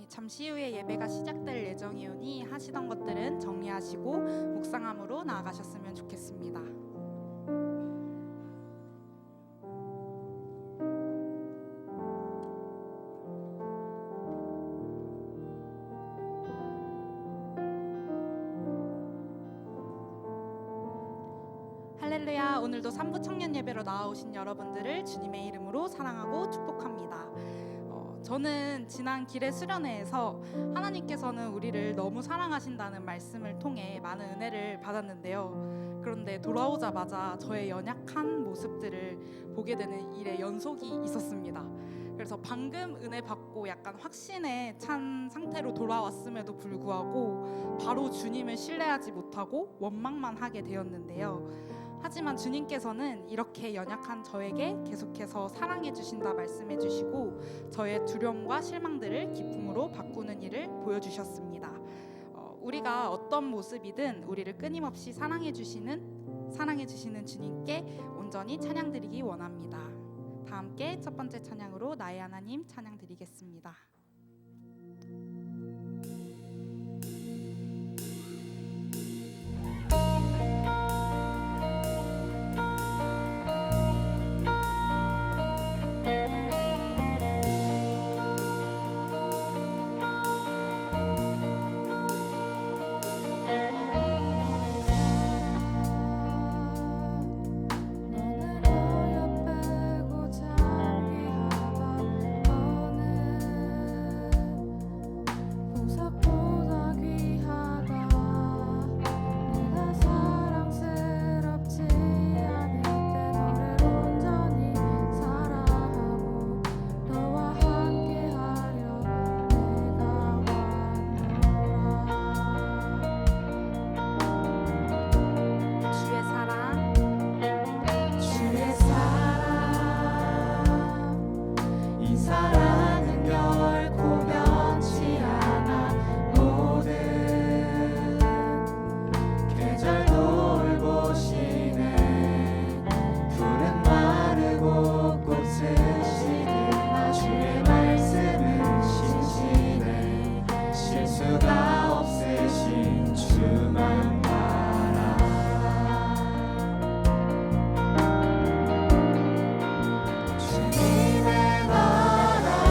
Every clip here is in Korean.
잠시 후에 예배가 시작될 예정이오니 하시던 것들은 정리하시고 묵상함으로 나아가셨으면 좋겠습니다. 할렐루야. 오늘도 3부 청년 예배로 나와오신 여러분들을 주님의 이름으로 사랑하고 축복합니다. 저는 지난 길의 수련회에서 하나님께서는 우리를 너무 사랑하신다는 말씀을 통해 많은 은혜를 받았는데요. 그런데 돌아오자마자 저의 연약한 모습들을 보게 되는 일의 연속이 있었습니다. 그래서 방금 은혜 받고 약간 확신에 찬 상태로 돌아왔음에도 불구하고 바로 주님을 신뢰하지 못하고 원망만 하게 되었는데요. 하지만 주님께서는 이렇게 연약한 저에게 계속해서 사랑해 주신다 말씀해 주시고 저의 두려움과 실망들을 기쁨으로 바꾸는 일을 보여주셨습니다. 우리가 어떤 모습이든 우리를 끊임없이 사랑해 주시는 주님께 온전히 찬양드리기 원합니다. 다 함께 첫 번째 찬양으로 나의 하나님 찬양드리겠습니다. 주님의 나라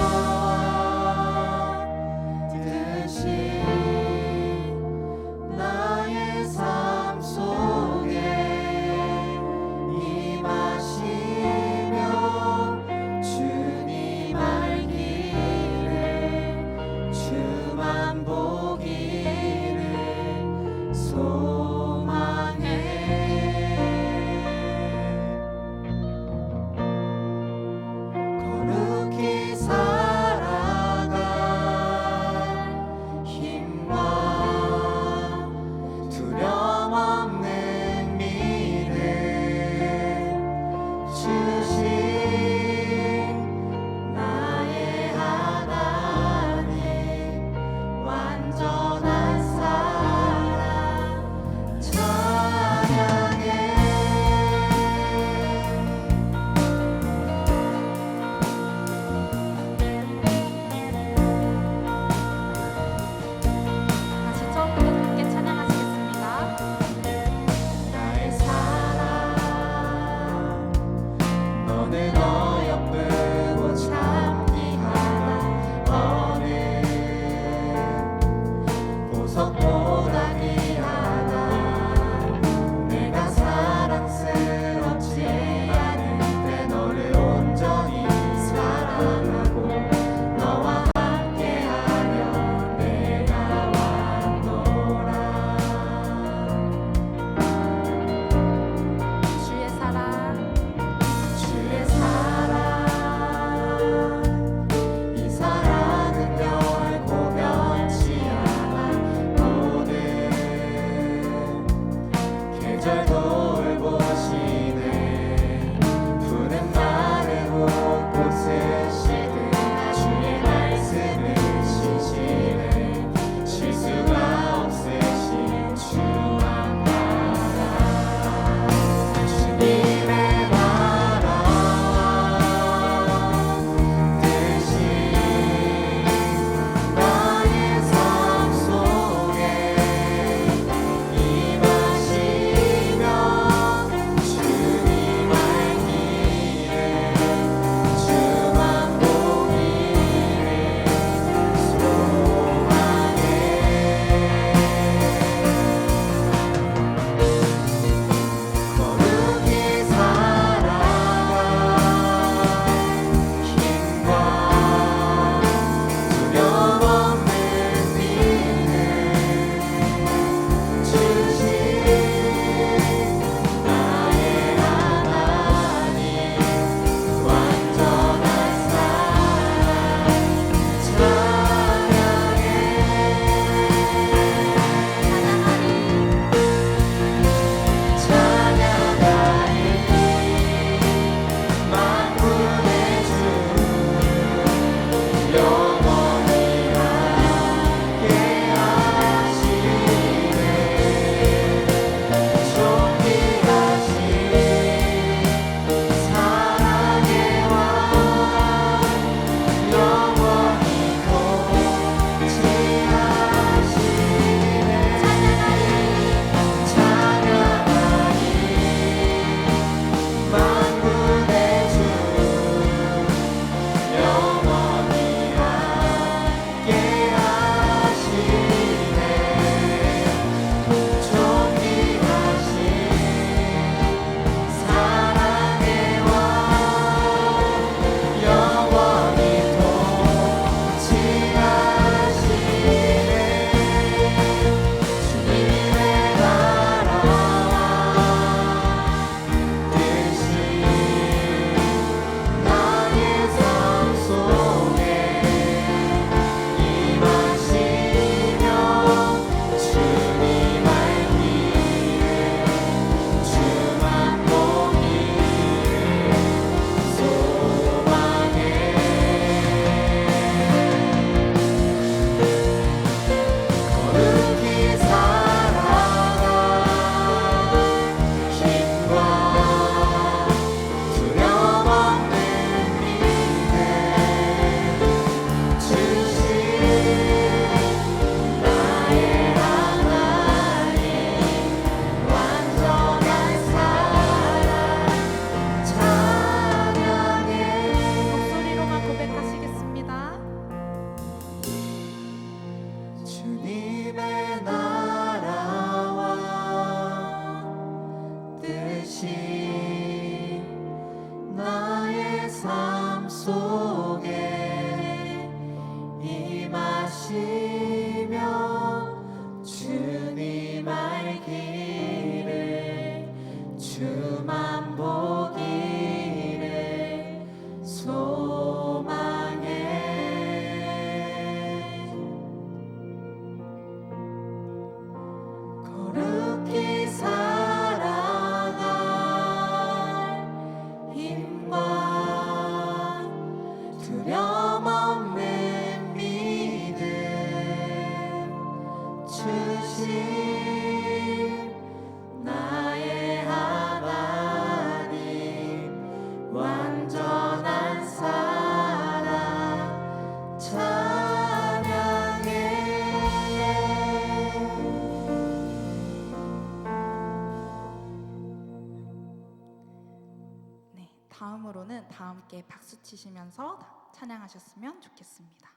함께 박수 치시면서 찬양하셨으면 좋겠습니다.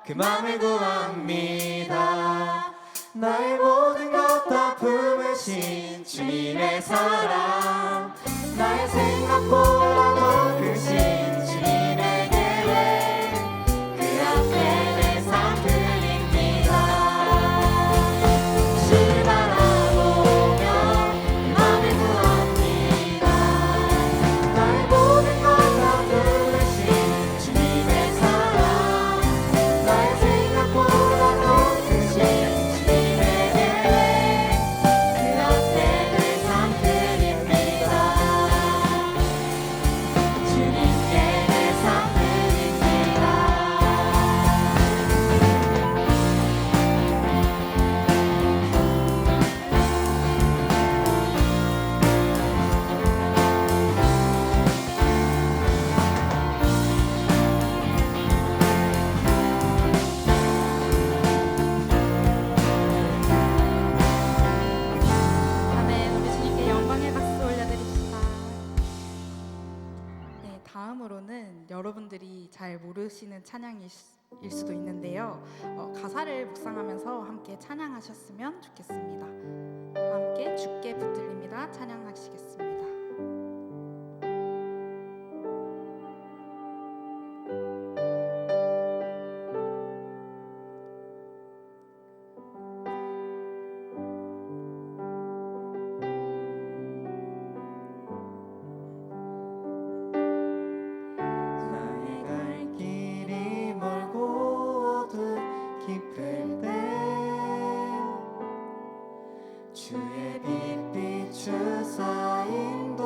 그 맘을 구합니다. 나의 모든 것 다 품으신 주님의 사랑, 나의 생각보다 더 크신 주님의 계획, 그 앞에 내 삶 드립니다. 주를 바라보며 그 맘을 구합니다. 나의 모든 것 다 품으신 주님의 사랑, 나의 생각보다 더 크신 주님의 계획, 그 앞에 내 삶 드립니다. 주님께 내 삶 드립니다. 아멘. 우리 주님께 영광의 박수 올려드립시다. 네, 다음으로는 여러분들이 잘 모르시는 찬양일 수도 있는데요. 가사를 묵상하면서 함께 찬양하셨으면 좋겠습니다. 함께 주께 붙들립니다. 찬양하시겠습니다. 나의 갈 길이 멀고 어두 깊을 때 주의 빛 비추사 인도하시네.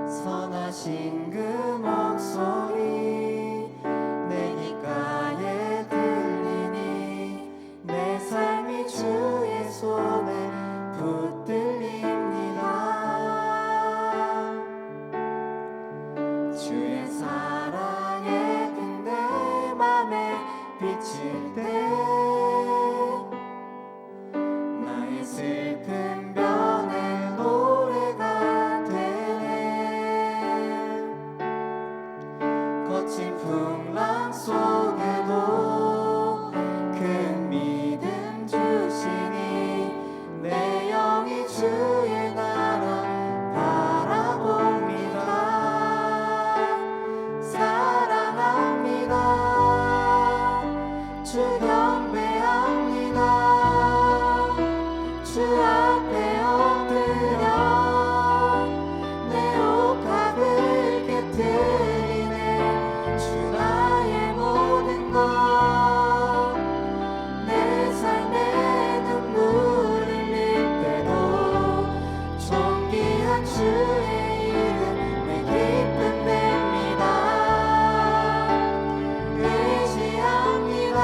선하신 그 목소리 내 귓가에 들리니 내 삶이 주의 주의 이름에 기쁨 냅니다. 의지합니다.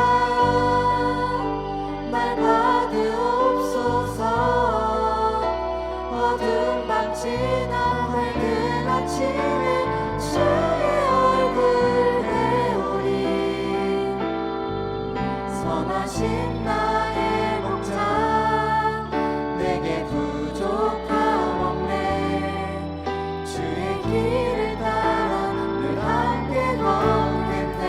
날 받으옵소서. 어두운 밤 지나 밝은 아침에 주의 얼굴 배우리. 선하신 나의 목자 내게 부족함 없네. 주의 길을 따라 늘 함께 걷겠네.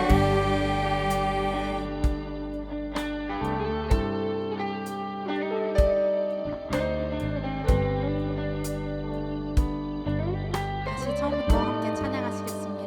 다시 처음부터 함께 찬양하시겠습니다.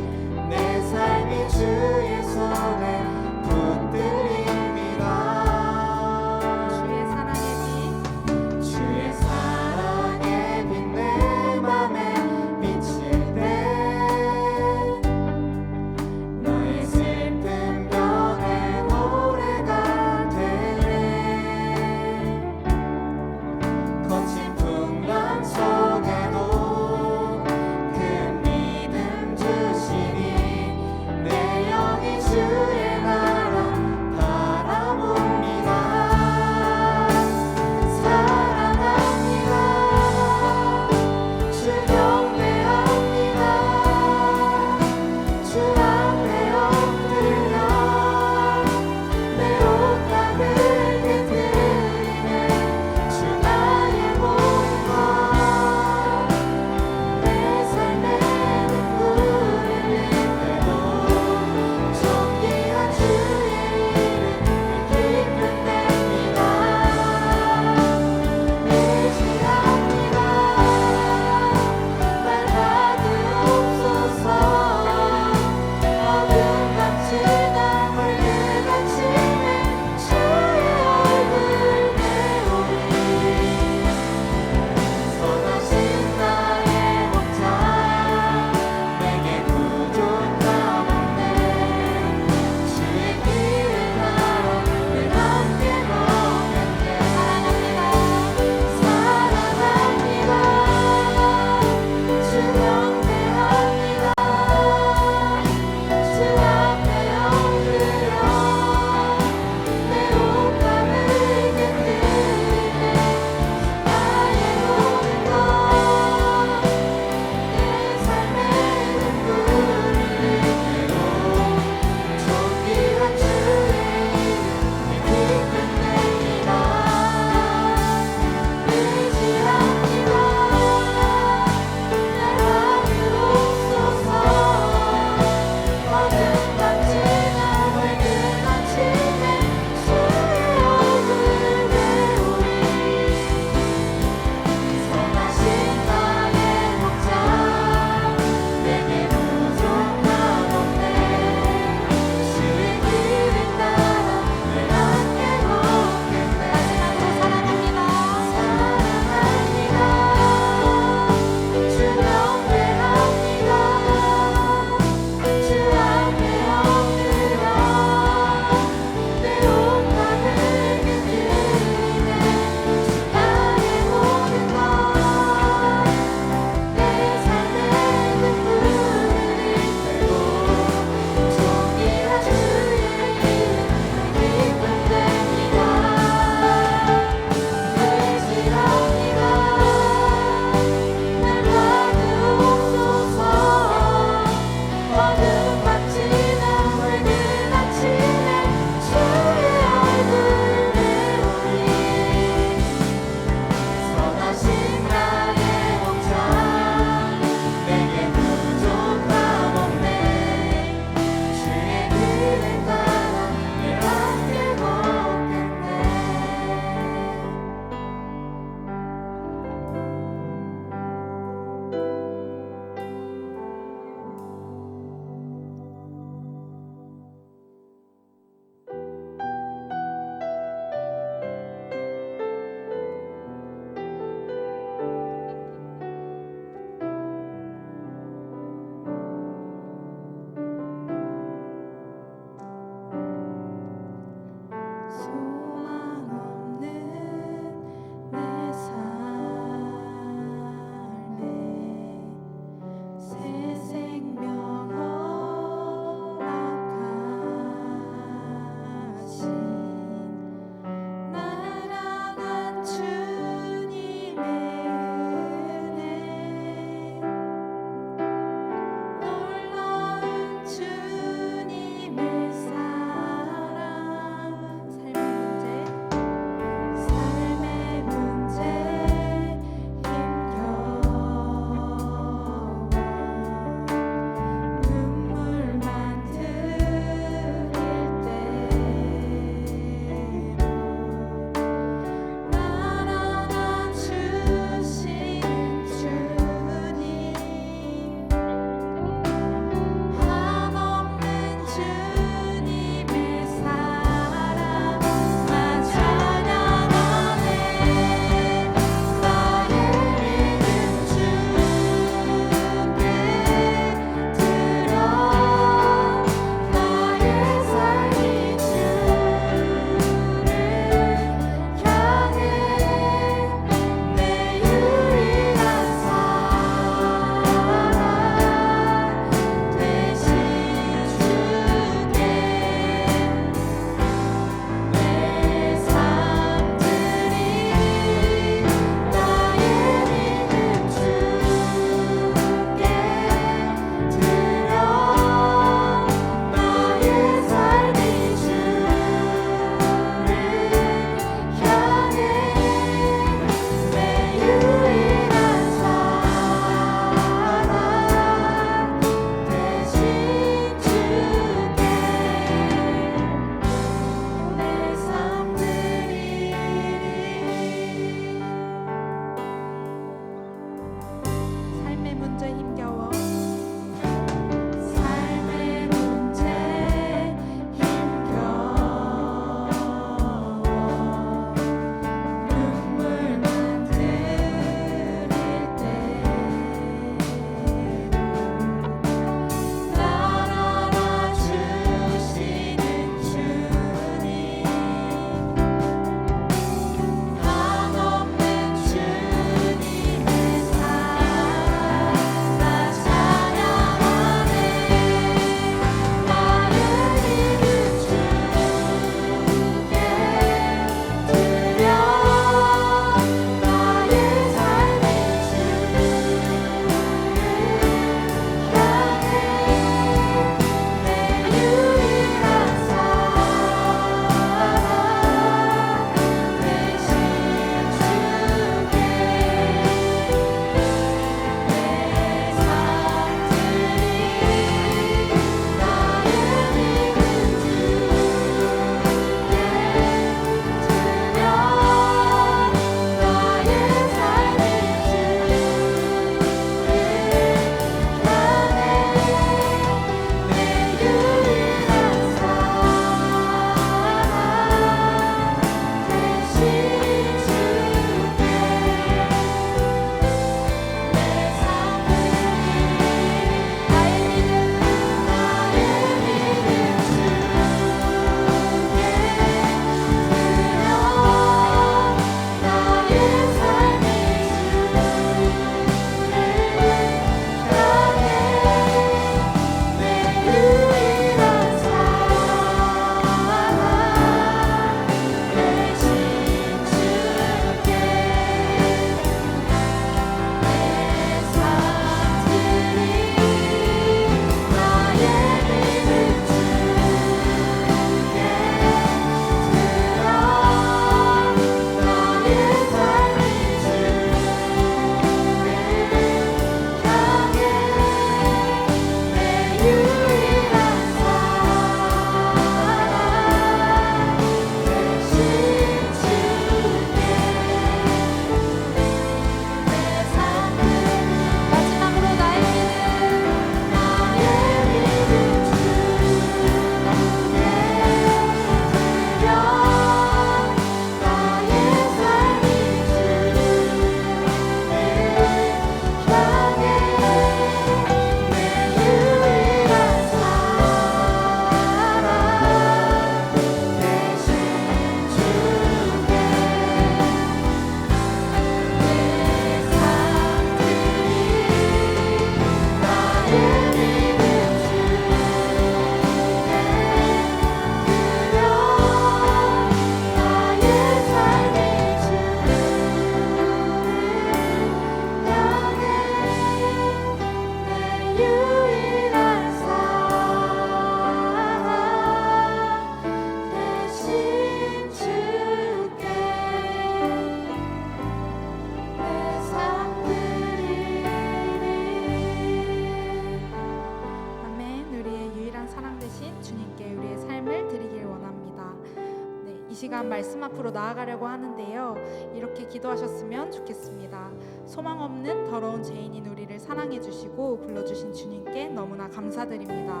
시간 말씀 앞으로 나아가려고 하는데요. 이렇게 기도하셨으면 좋겠습니다. 소망 없는 더러운 죄인인 우리를 사랑해 주시고 불러주신 주님께 너무나 감사드립니다.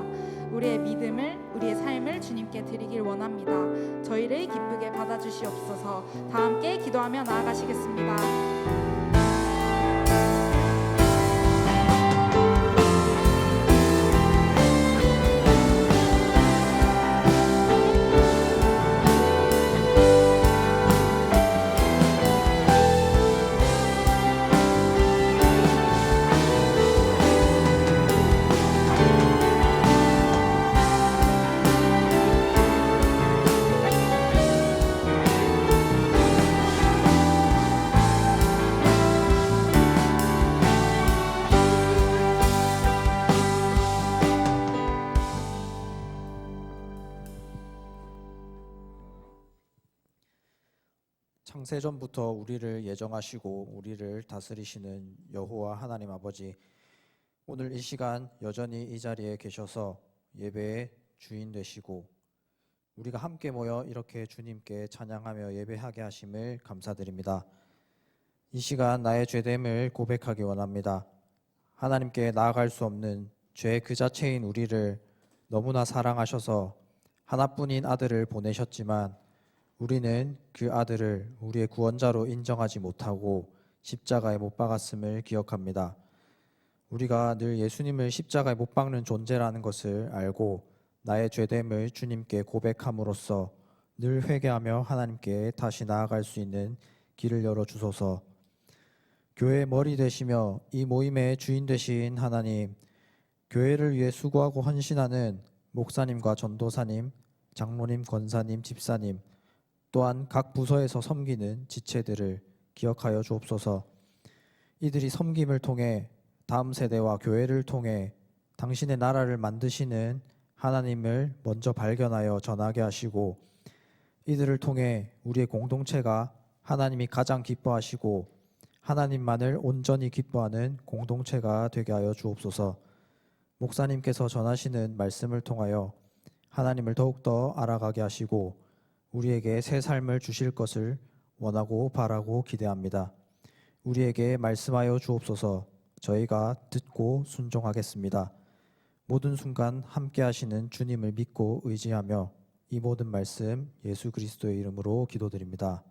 우리의 믿음을, 우리의 삶을 주님께 드리길 원합니다. 저희를 기쁘게 받아주시옵소서. 다 함께 기도하며 나아가시겠습니다. 창세전부터 우리를 예정하시고 우리를 다스리시는 여호와 하나님 아버지, 오늘 이 시간 여전히 이 자리에 계셔서 예배의 주인 되시고 우리가 함께 모여 이렇게 주님께 찬양하며 예배하게 하심을 감사드립니다. 이 시간 나의 죄됨을 고백하기 원합니다. 하나님께 나아갈 수 없는 죄 그 자체인 우리를 너무나 사랑하셔서 하나뿐인 아들을 보내셨지만 우리는 그 아들을 우리의 구원자로 인정하지 못하고 십자가에 못 박았음을 기억합니다. 우리가 늘 예수님을 십자가에 못 박는 존재라는 것을 알고 나의 죄됨을 주님께 고백함으로써 늘 회개하며 하나님께 다시 나아갈 수 있는 길을 열어주소서. 교회의 머리 되시며 이 모임의 주인 되신 하나님, 교회를 위해 수고하고 헌신하는 목사님과 전도사님, 장로님, 권사님, 집사님, 또한 각 부서에서 섬기는 지체들을 기억하여 주옵소서. 이들이 섬김을 통해 다음 세대와 교회를 통해 당신의 나라를 만드시는 하나님을 먼저 발견하여 전하게 하시고, 이들을 통해 우리의 공동체가 하나님이 가장 기뻐하시고 하나님만을 온전히 기뻐하는 공동체가 되게 하여 주옵소서. 목사님께서 전하시는 말씀을 통하여 하나님을 더욱더 알아가게 하시고 우리에게 새 삶을 주실 것을 원하고 바라고 기대합니다. 우리에게 말씀하여 주옵소서. 저희가 듣고 순종하겠습니다. 모든 순간 함께 하시는 주님을 믿고 의지하며 이 모든 말씀 예수 그리스도의 이름으로 기도드립니다.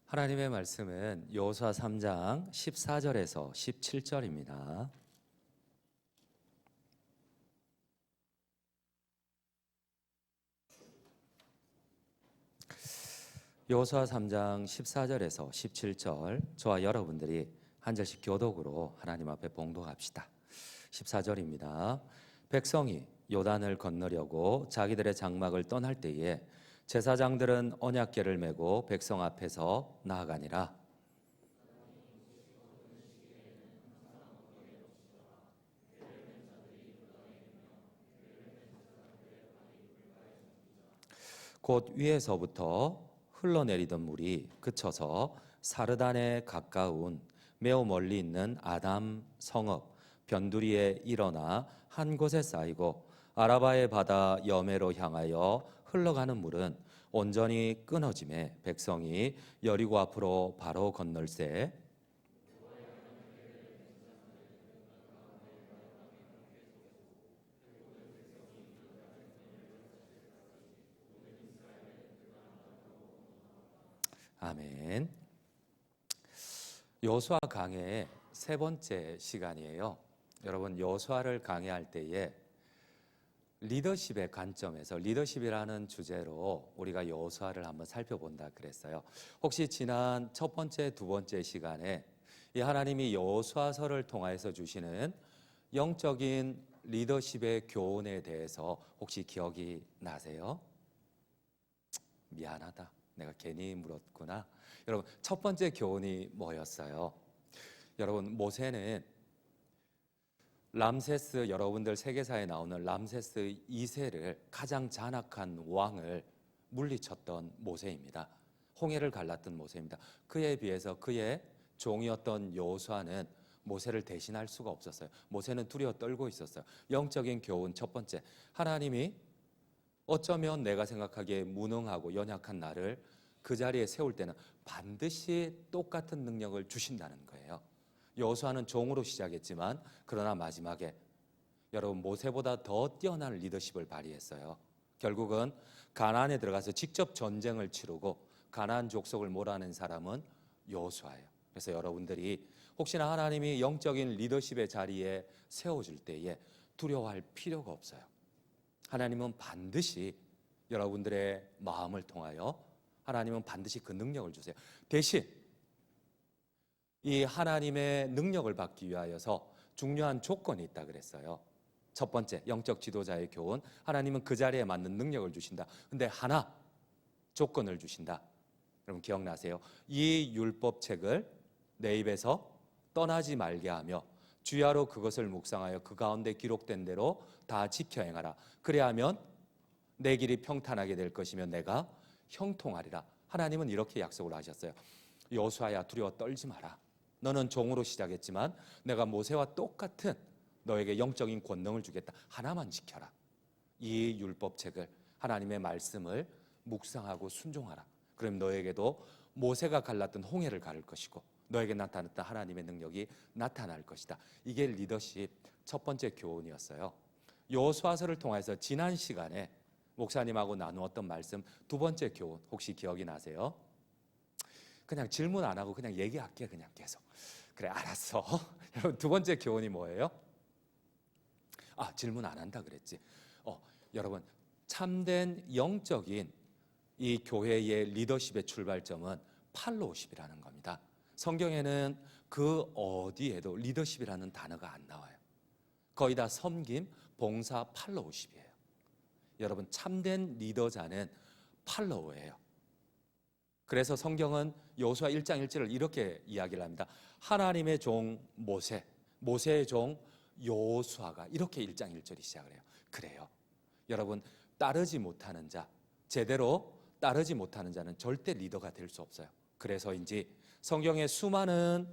하나님의 말씀은 여호수아 3장 14절에서 17절입니다. 여호수아 3장 14절에서 17절, 저와 여러분들이 한 절씩 교독으로 하나님 앞에 봉독합시다. 14절입니다. 백성이 요단을 건너려고 자기들의 장막을 떠날 때에 제사장들은 언약궤를 메고 백성 앞에서 나아가니라. 곧 위에서부터 흘러내리던 물이 그쳐서 사르단에 가까운 매우 멀리 있는 아담 성읍 변두리에 일어나 한 곳에 쌓이고 아라바의 바다 여매로 향하여 흘러가는 물은 온전히 끊어짐에 백성이 여리고 앞으로 바로 건널세. 아멘. 여호수아 강해의 세 번째 시간이에요. 여러분, 여호수아를 강해할 때에 리더십의 관점에서 리더십이라는 주제로 우리가 여호수아를 한번 살펴본다 그랬어요. 혹시 지난 첫 번째, 두 번째 시간에 이 하나님이 여호수아서를 통하여서 주시는 영적인 리더십의 교훈에 대해서 혹시 기억이 나세요? 미안하다, 내가 괜히 물었구나. 여러분, 첫 번째 교훈이 뭐였어요? 여러분, 모세는 람세스, 여러분들 세계사에 나오는 람세스 2세를 가장 잔악한 왕을 물리쳤던 모세입니다. 홍해를 갈랐던 모세입니다. 그에 비해서 그의 종이었던 여호수아는 모세를 대신할 수가 없었어요. 모세는 두려워 떨고 있었어요. 영적인 교훈 첫 번째, 하나님이 어쩌면 내가 생각하기에 무능하고 연약한 나를 그 자리에 세울 때는 반드시 똑같은 능력을 주신다는 거예요. 여호수아는 종으로 시작했지만 그러나 마지막에 여러분 모세보다 더 뛰어난 리더십을 발휘했어요. 결국은 가나안에 들어가서 직접 전쟁을 치르고 가나안 족속을 몰아낸 사람은 여호수아예요. 그래서 여러분들이 혹시나 하나님이 영적인 리더십의 자리에 세워줄 때에 두려워할 필요가 없어요. 하나님은 반드시 여러분들의 마음을 통하여 하나님은 반드시 그 능력을 주세요. 대신 이 하나님의 능력을 받기 위하여서 중요한 조건이 있다 그랬어요. 첫 번째, 영적 지도자의 교훈. 하나님은 그 자리에 맞는 능력을 주신다. 근데 하나 조건을 주신다. 여러분 기억나세요? 이 율법책을 내 입에서 떠나지 말게 하며 주야로 그것을 묵상하여 그 가운데 기록된 대로 다 지켜 행하라. 그래야 하면 내 길이 평탄하게 될 것이며 내가 형통하리라. 하나님은 이렇게 약속을 하셨어요. 여호수아야, 두려워 떨지 마라. 너는 종으로 시작했지만 내가 모세와 똑같은 너에게 영적인 권능을 주겠다. 하나만 지켜라. 이 율법책을, 하나님의 말씀을 묵상하고 순종하라. 그럼 너에게도 모세가 갈랐던 홍해를 가를 것이고 너에게 나타났던 하나님의 능력이 나타날 것이다. 이게 리더십 첫 번째 교훈이었어요. 여호수아서를 통해서 지난 시간에 목사님하고 나누었던 말씀 두 번째 교훈 혹시 기억이 나세요? 그냥 질문 안 하고 그냥 얘기할게. 그냥 계속. 그래 알았어. 여러분 두 번째 교훈이 뭐예요? 질문 안 한다 그랬지. 여러분 참된 영적인 이 교회의 리더십의 출발점은 팔로우십이라는 겁니다. 성경에는 그 어디에도 리더십이라는 단어가 안 나와요. 거의 다 섬김, 봉사, 팔로우십이에요. 여러분 참된 리더자는 팔로우예요. 그래서 성경은 여호수아 1장 1절을 이렇게 이야기를 합니다. 하나님의 종 모세, 모세의 종 여호수아가 이렇게 1장 1절이 시작을 해요. 그래요. 여러분 따르지 못하는 자, 제대로 따르지 못하는 자는 절대 리더가 될 수 없어요. 그래서인지 성경의 수많은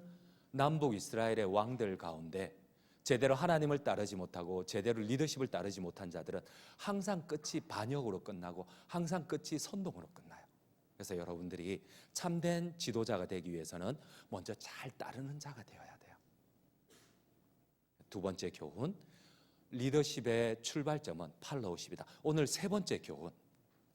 남북 이스라엘의 왕들 가운데 제대로 하나님을 따르지 못하고 제대로 리더십을 따르지 못한 자들은 항상 끝이 반역으로 끝나고 항상 끝이 선동으로 끝나요. 그래서 여러분들이 참된 지도자가 되기 위해서는 먼저 잘 따르는 자가 되어야 돼요. 두 번째 교훈, 리더십의 출발점은 팔로우십이다. 오늘 세 번째 교훈,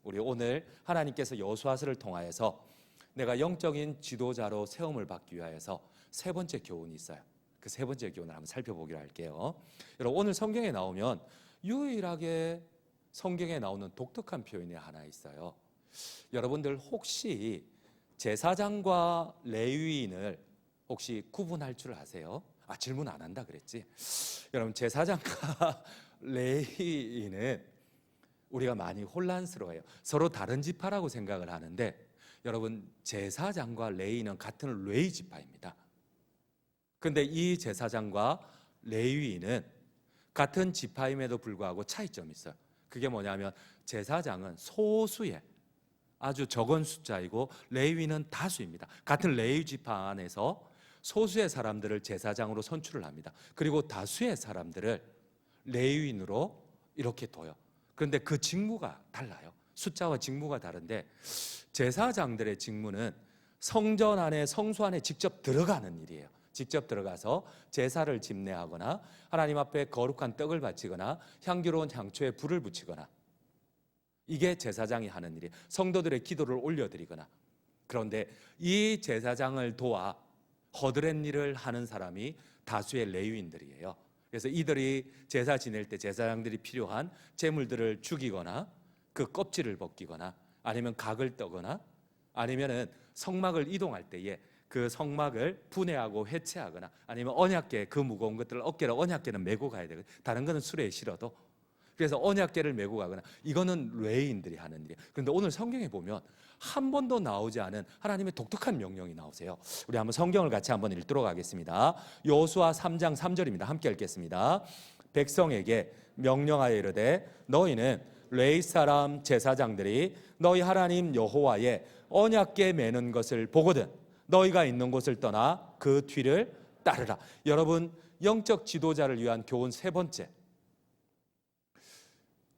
우리 오늘 하나님께서 여호수아서를 통하여서 내가 영적인 지도자로 세움을 받기 위하여서 세 번째 교훈이 있어요. 그 세 번째 교훈을 한번 살펴보기로 할게요. 여러분 오늘 성경에 나오면 유일하게 성경에 나오는 독특한 표현이 하나 있어요. 여러분들 혹시 제사장과 레위인을 혹시 구분할 줄 아세요? 질문 안 한다 그랬지. 여러분 제사장과 레위인은 우리가 많이 혼란스러워요. 서로 다른 지파라고 생각을 하는데 여러분 제사장과 레위인은 같은 레위 지파입니다. 그런데 이 제사장과 레위인은 같은 지파임에도 불구하고 차이점이 있어요. 그게 뭐냐면 제사장은 소수의 아주 적은 숫자이고 레위인은 다수입니다. 같은 레위 지파 안에서 소수의 사람들을 제사장으로 선출을 합니다. 그리고 다수의 사람들을 레위인으로 이렇게 둬요. 그런데 그 직무가 달라요. 숫자와 직무가 다른데 제사장들의 직무는 성전 안에 성소 안에 직접 들어가는 일이에요. 직접 들어가서 제사를 집례하거나 하나님 앞에 거룩한 떡을 바치거나 향기로운 향초에 불을 붙이거나 이게 제사장이 하는 일이에요. 성도들의 기도를 올려드리거나. 그런데 이 제사장을 도와 허드렛 일을 하는 사람이 다수의 레위인들이에요. 그래서 이들이 제사 지낼 때 제사장들이 필요한 제물들을 죽이거나 그 껍질을 벗기거나 아니면 각을 떠거나 아니면은 성막을 이동할 때에 그 성막을 분해하고 해체하거나 아니면 언약궤 그 무거운 것들을 어깨로 언약궤는 메고 가야 되거든요. 다른 거는 수레에 실어도. 그래서 언약궤를 메고 가거나, 이거는 레위인들이 하는 일이에요. 그런데 오늘 성경에 보면 한 번도 나오지 않은 하나님의 독특한 명령이 나오세요. 우리 한번 성경을 같이 한번 읽도록 하겠습니다. 여호수아 3장 3절입니다. 함께 읽겠습니다. 백성에게 명령하여 이르되 너희는 레위 사람 제사장들이 너희 하나님 여호와의 언약궤 매는 것을 보거든 너희가 있는 곳을 떠나 그 뒤를 따르라. 여러분, 영적 지도자를 위한 교훈 세 번째,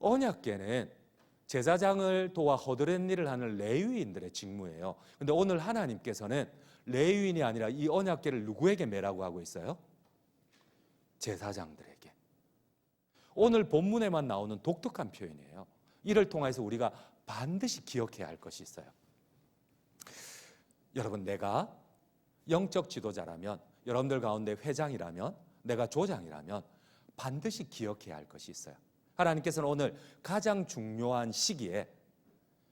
언약궤는 제사장을 도와 허드렛 일을 하는 레위인들의 직무예요. 그런데 오늘 하나님께서는 레위인이 아니라 이 언약궤를 누구에게 매라고 하고 있어요? 제사장들에게. 오늘 본문에만 나오는 독특한 표현이에요. 이를 통해서 우리가 반드시 기억해야 할 것이 있어요. 여러분, 내가 영적 지도자라면, 여러분들 가운데 회장이라면, 내가 조장이라면 반드시 기억해야 할 것이 있어요. 하나님께서는 오늘 가장 중요한 시기에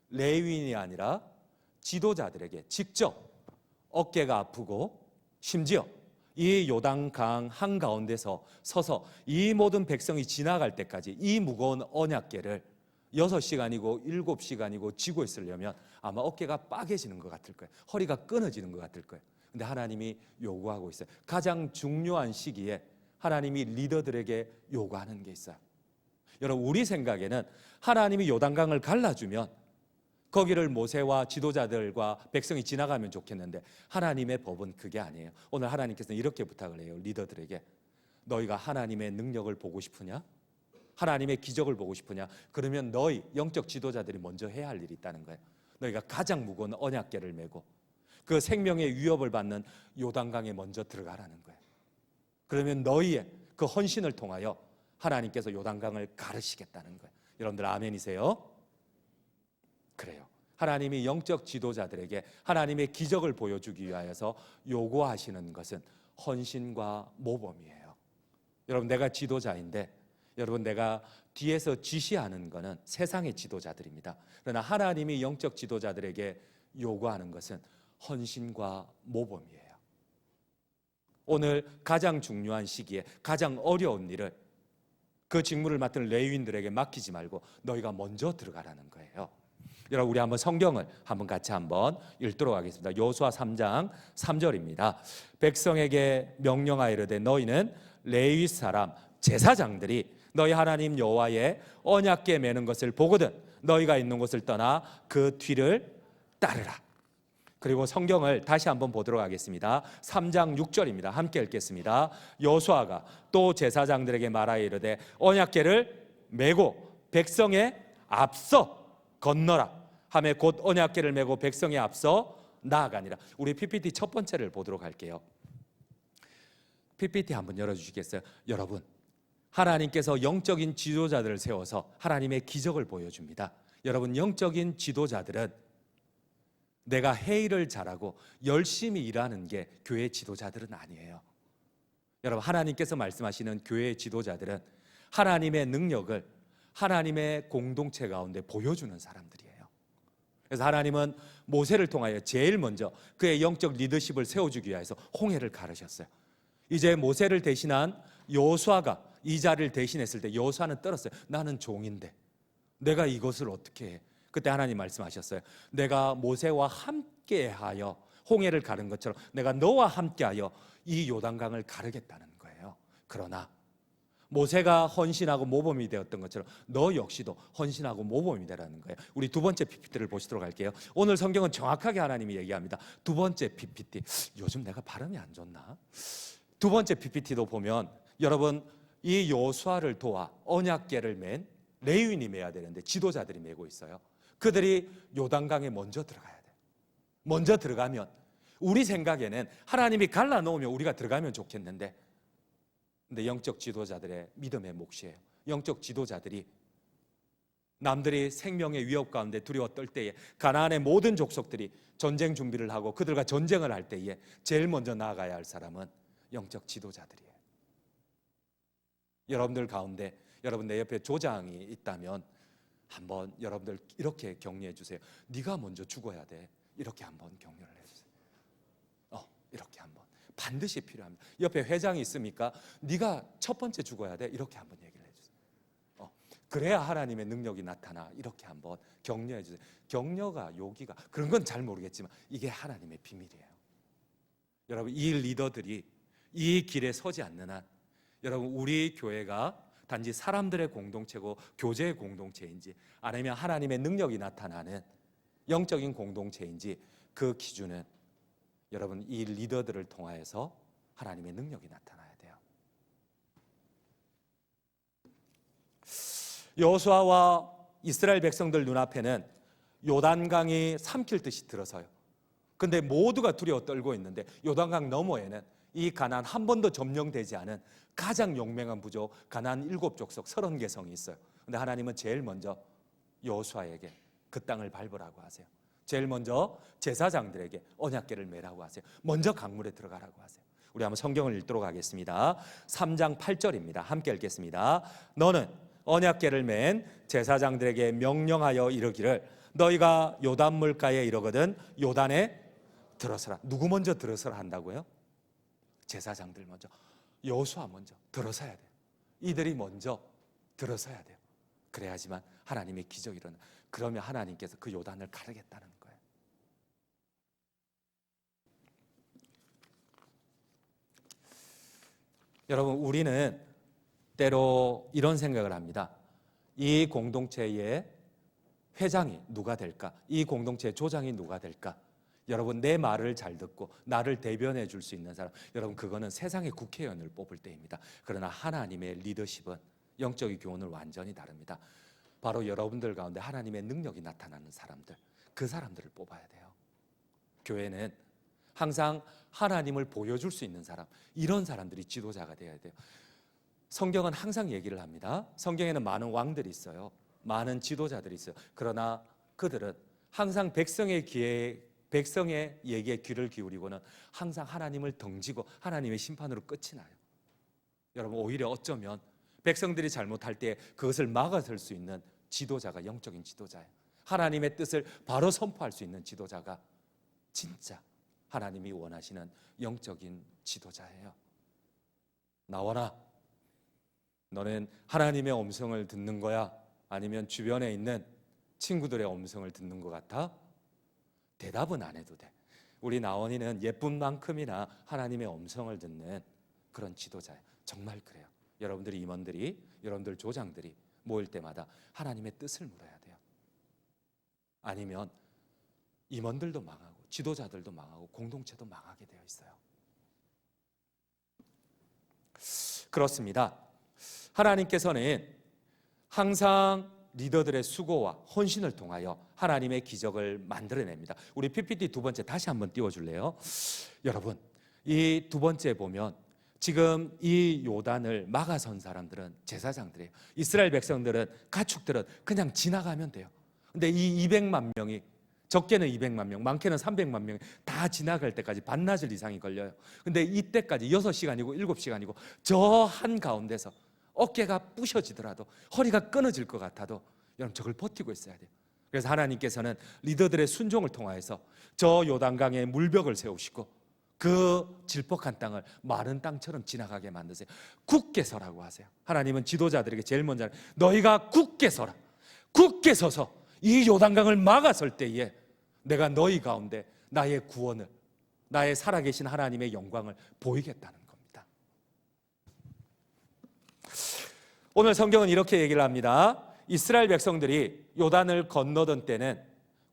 레위인이 아니라 지도자들에게 직접 어깨가 아프고 심지어 이 요단강 한가운데서 서서 이 모든 백성이 지나갈 때까지 이 무거운 언약궤를 6시간이고 7시간이고 쥐고 있으려면 아마 어깨가 빠개지는 것 같을 거예요. 허리가 끊어지는 것 같을 거예요. 근데 하나님이 요구하고 있어요. 가장 중요한 시기에 하나님이 리더들에게 요구하는 게 있어요. 여러분, 우리 생각에는 하나님이 요단강을 갈라주면 거기를 모세와 지도자들과 백성이 지나가면 좋겠는데 하나님의 법은 그게 아니에요. 오늘 하나님께서는 이렇게 부탁을 해요. 리더들에게, 너희가 하나님의 능력을 보고 싶으냐? 하나님의 기적을 보고 싶으냐? 그러면 너희 영적 지도자들이 먼저 해야 할 일이 있다는 거예요. 너희가 가장 무거운 언약궤를 메고 그 생명의 위협을 받는 요단강에 먼저 들어가라는 거예요. 그러면 너희의 그 헌신을 통하여 하나님께서 요단강을 가르시겠다는 거예요. 여러분들 아멘이세요? 그래요. 하나님이 영적 지도자들에게 하나님의 기적을 보여주기 위하여서 요구하시는 것은 헌신과 모범이에요. 여러분, 내가 지도자인데, 여러분, 내가 뒤에서 지시하는 것은 세상의 지도자들입니다. 그러나 하나님이 영적 지도자들에게 요구하는 것은 헌신과 모범이에요. 오늘 가장 중요한 시기에 가장 어려운 일을 그 직무를 맡은 레위인들에게 맡기지 말고 너희가 먼저 들어가라는 거예요. 여러분, 우리 한번 성경을 한번 같이 한번 읽도록 하겠습니다. 여호수아 3장 3절입니다. 백성에게 명령하여 이르되 너희는 레위 사람 제사장들이 너희 하나님 여호와의 언약궤 매는 것을 보거든 너희가 있는 곳을 떠나 그 뒤를 따르라. 그리고 성경을 다시 한번 보도록 하겠습니다. 3장 6절입니다. 함께 읽겠습니다. 여호수아가 또 제사장들에게 말하여 이르되 언약궤를 메고 백성의 앞서 건너라 하매 곧 언약궤를 메고 백성의 앞서 나아가니라. 우리 PPT 첫 번째를 보도록 할게요. PPT 한번 열어주시겠어요? 여러분, 하나님께서 영적인 지도자들을 세워서 하나님의 기적을 보여줍니다. 여러분, 영적인 지도자들은 내가 회의를 잘하고 열심히 일하는 게 교회 지도자들은 아니에요. 여러분, 하나님께서 말씀하시는 교회 지도자들은 하나님의 능력을 하나님의 공동체 가운데 보여주는 사람들이에요. 그래서 하나님은 모세를 통하여 제일 먼저 그의 영적 리더십을 세워주기 위해서 홍해를 가르셨어요. 이제 모세를 대신한 여호수아가 이 자리를 대신했을 때 여호수아는 떨었어요. 나는 종인데 내가 이것을 어떻게 해? 그때 하나님 말씀하셨어요. 내가 모세와 함께하여 홍해를 가른 것처럼 내가 너와 함께하여 이 요단강을 가르겠다는 거예요. 그러나 모세가 헌신하고 모범이 되었던 것처럼 너 역시도 헌신하고 모범이 되라는 거예요. 우리 두 번째 PPT를 보시도록 할게요. 오늘 성경은 정확하게 하나님이 얘기합니다. 두 번째 PPT. 요즘 내가 발음이 안 좋나? 두 번째 PPT도 보면 여러분, 이 여호수아를 도와 언약궤를 맨 레위인이 매야 되는데 지도자들이 메고 있어요. 그들이 요단강에 먼저 들어가야 돼요. 먼저 들어가면 우리 생각에는 하나님이 갈라놓으면 우리가 들어가면 좋겠는데, 근데 영적 지도자들의 믿음의 몫이에요. 영적 지도자들이 남들이 생명의 위협 가운데 두려워 떨 때에 가나안의 모든 족속들이 전쟁 준비를 하고 그들과 전쟁을 할 때에 제일 먼저 나아가야 할 사람은 영적 지도자들이에요. 여러분들 가운데 여러분 내 옆에 조장이 있다면 한번 여러분들 이렇게 격려해 주세요. 네가 먼저 죽어야 돼. 이렇게 한번 격려를 해주세요. 이렇게 한번 반드시 필요합니다. 옆에 회장이 있습니까? 네가 첫 번째 죽어야 돼. 이렇게 한번 얘기를 해주세요. 그래야 하나님의 능력이 나타나. 이렇게 한번 격려해 주세요. 격려가 요기가 그런 건 잘 모르겠지만 이게 하나님의 비밀이에요. 여러분, 이 리더들이 이 길에 서지 않는 한 여러분, 우리 교회가 단지 사람들의 공동체고 교제의 공동체인지 아니면 하나님의 능력이 나타나는 영적인 공동체인지 그 기준은 여러분, 이 리더들을 통하여서 하나님의 능력이 나타나야 돼요. 여호수아와 이스라엘 백성들 눈앞에는 요단강이 삼킬 듯이 들어서요. 근데 모두가 두려워 떨고 있는데 요단강 너머에는 이 가나안 한 번도 점령되지 않은 가장 용맹한 부족 가나안 7족속 30개 성이 있어요. 근데 하나님은 제일 먼저 여호수아에게 그 땅을 밟으라고 하세요. 제일 먼저 제사장들에게 언약궤를 매라고 하세요. 먼저 강물에 들어가라고 하세요. 우리 한번 성경을 읽도록 하겠습니다. 3장 8절입니다. 함께 읽겠습니다. 너는 언약궤를 맨 제사장들에게 명령하여 이르기를 너희가 요단 물가에 이르거든 요단에 들어서라. 누구 먼저 들어서라 한다고요? 제사장들 먼저, 여호수아 먼저 들어서야 돼요. 이들이 먼저 들어서야 돼요. 그래야지만 하나님의 기적이 일어나. 그러면 하나님께서 그 요단을 가르겠다는 거예요. 여러분, 우리는 때로 이런 생각을 합니다. 이 공동체의 회장이 누가 될까? 이 공동체의 조장이 누가 될까? 여러분, 내 말을 잘 듣고 나를 대변해 줄 수 있는 사람, 여러분, 그거는 세상의 국회의원을 뽑을 때입니다. 그러나 하나님의 리더십은 영적인 교훈을 완전히 다릅니다. 바로 여러분들 가운데 하나님의 능력이 나타나는 사람들, 그 사람들을 뽑아야 돼요. 교회는 항상 하나님을 보여줄 수 있는 사람, 이런 사람들이 지도자가 되어야 돼요. 성경은 항상 얘기를 합니다. 성경에는 많은 왕들이 있어요. 많은 지도자들이 있어요. 그러나 그들은 항상 백성의 얘기에 귀를 기울이고는 항상 하나님을 덩지고 하나님의 심판으로 끝이 나요. 여러분, 오히려 어쩌면 백성들이 잘못할 때 그것을 막아설 수 있는 지도자가 영적인 지도자예요. 하나님의 뜻을 바로 선포할 수 있는 지도자가 진짜 하나님이 원하시는 영적인 지도자예요. 나와라. 너는 하나님의 음성을 듣는 거야? 아니면 주변에 있는 친구들의 음성을 듣는 것 같아? 대답은 안 해도 돼. 우리 나원이는 예쁜 만큼이나 하나님의 음성을 듣는 그런 지도자예요. 정말 그래요. 여러분들이 임원들이, 여러분들 조장들이 모일 때마다 하나님의 뜻을 물어야 돼요. 아니면 임원들도 망하고 지도자들도 망하고 공동체도 망하게 되어 있어요. 그렇습니다. 하나님께서는 항상 리더들의 수고와 헌신을 통하여 하나님의 기적을 만들어냅니다. 우리 PPT 두 번째 다시 한번 띄워줄래요? 여러분, 이 두 번째 보면 지금 이 요단을 막아선 사람들은 제사장들이에요. 이스라엘 백성들은, 가축들은 그냥 지나가면 돼요. 근데 이 200만 명이, 적게는 200만 명, 많게는 300만 명이 다 지나갈 때까지 반나절 이상이 걸려요. 근데 이때까지 6시간이고 7시간이고 저 한가운데서 어깨가 부셔지더라도, 허리가 끊어질 것 같아도 여러분, 저걸 버티고 있어야 돼요. 그래서 하나님께서는 리더들의 순종을 통하여서 저 요단강에 물벽을 세우시고 그 질퍽한 땅을 마른 땅처럼 지나가게 만드세요. 굳게 서라고 하세요. 하나님은 지도자들에게 제일 먼저 너희가 굳게 서라. 굳게 서서 이 요단강을 막아설 때에 내가 너희 가운데 나의 구원을, 나의 살아계신 하나님의 영광을 보이겠다는 겁니다. 오늘 성경은 이렇게 얘기를 합니다. 이스라엘 백성들이 요단을 건너던 때는,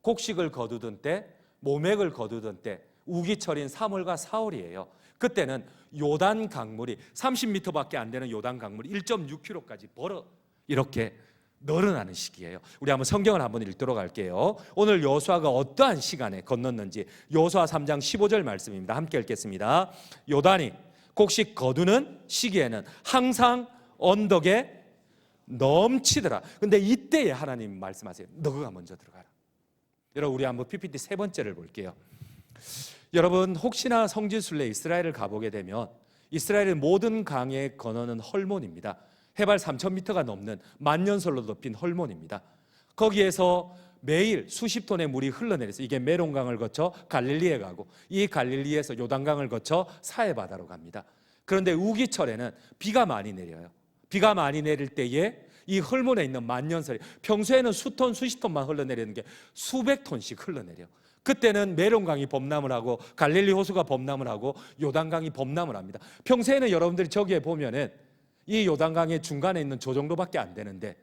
곡식을 거두던 때, 모맥을 거두던 때, 우기철인 3월과 4월이에요. 그때는 요단 강물이 30m밖에 안 되는 요단 강물이 1.6km까지 벌어 이렇게 늘어나는 시기예요. 우리 한번 성경을 한번 읽도록 할게요. 오늘 여호수아가 어떠한 시간에 건넜는지 여호수아 3장 15절 말씀입니다. 함께 읽겠습니다. 요단이 곡식 거두는 시기에는 항상 언덕에 넘치더라. 근데 이때에 하나님 말씀하세요. 너가 먼저 들어가라. 여러분, 우리 한번 PPT 세 번째를 볼게요. 여러분, 혹시나 성지순례 이스라엘을 가보게 되면 이스라엘의 모든 강의 건너는 헐몬입니다. 해발 3,000m가 넘는 만년설로 덮인 헐몬입니다. 거기에서 매일 수십 톤의 물이 흘러내려서 이게 메론강을 거쳐 갈릴리에 가고, 이 갈릴리에서 요단강을 거쳐 사해바다로 갑니다. 그런데 우기철에는 비가 많이 내려요. 비가 많이 내릴 때에 이 헐몬에 있는 만년설이 평소에는 수톤 수십 톤만 흘러내리는 게 수백 톤씩 흘러내려. 그때는 메론강이 범람을 하고 갈릴리 호수가 범람을 하고 요단강이 범람을 합니다. 평소에는 여러분들이 저기에 보면은 이 요단강의 중간에 있는 저 정도밖에 안 되는데,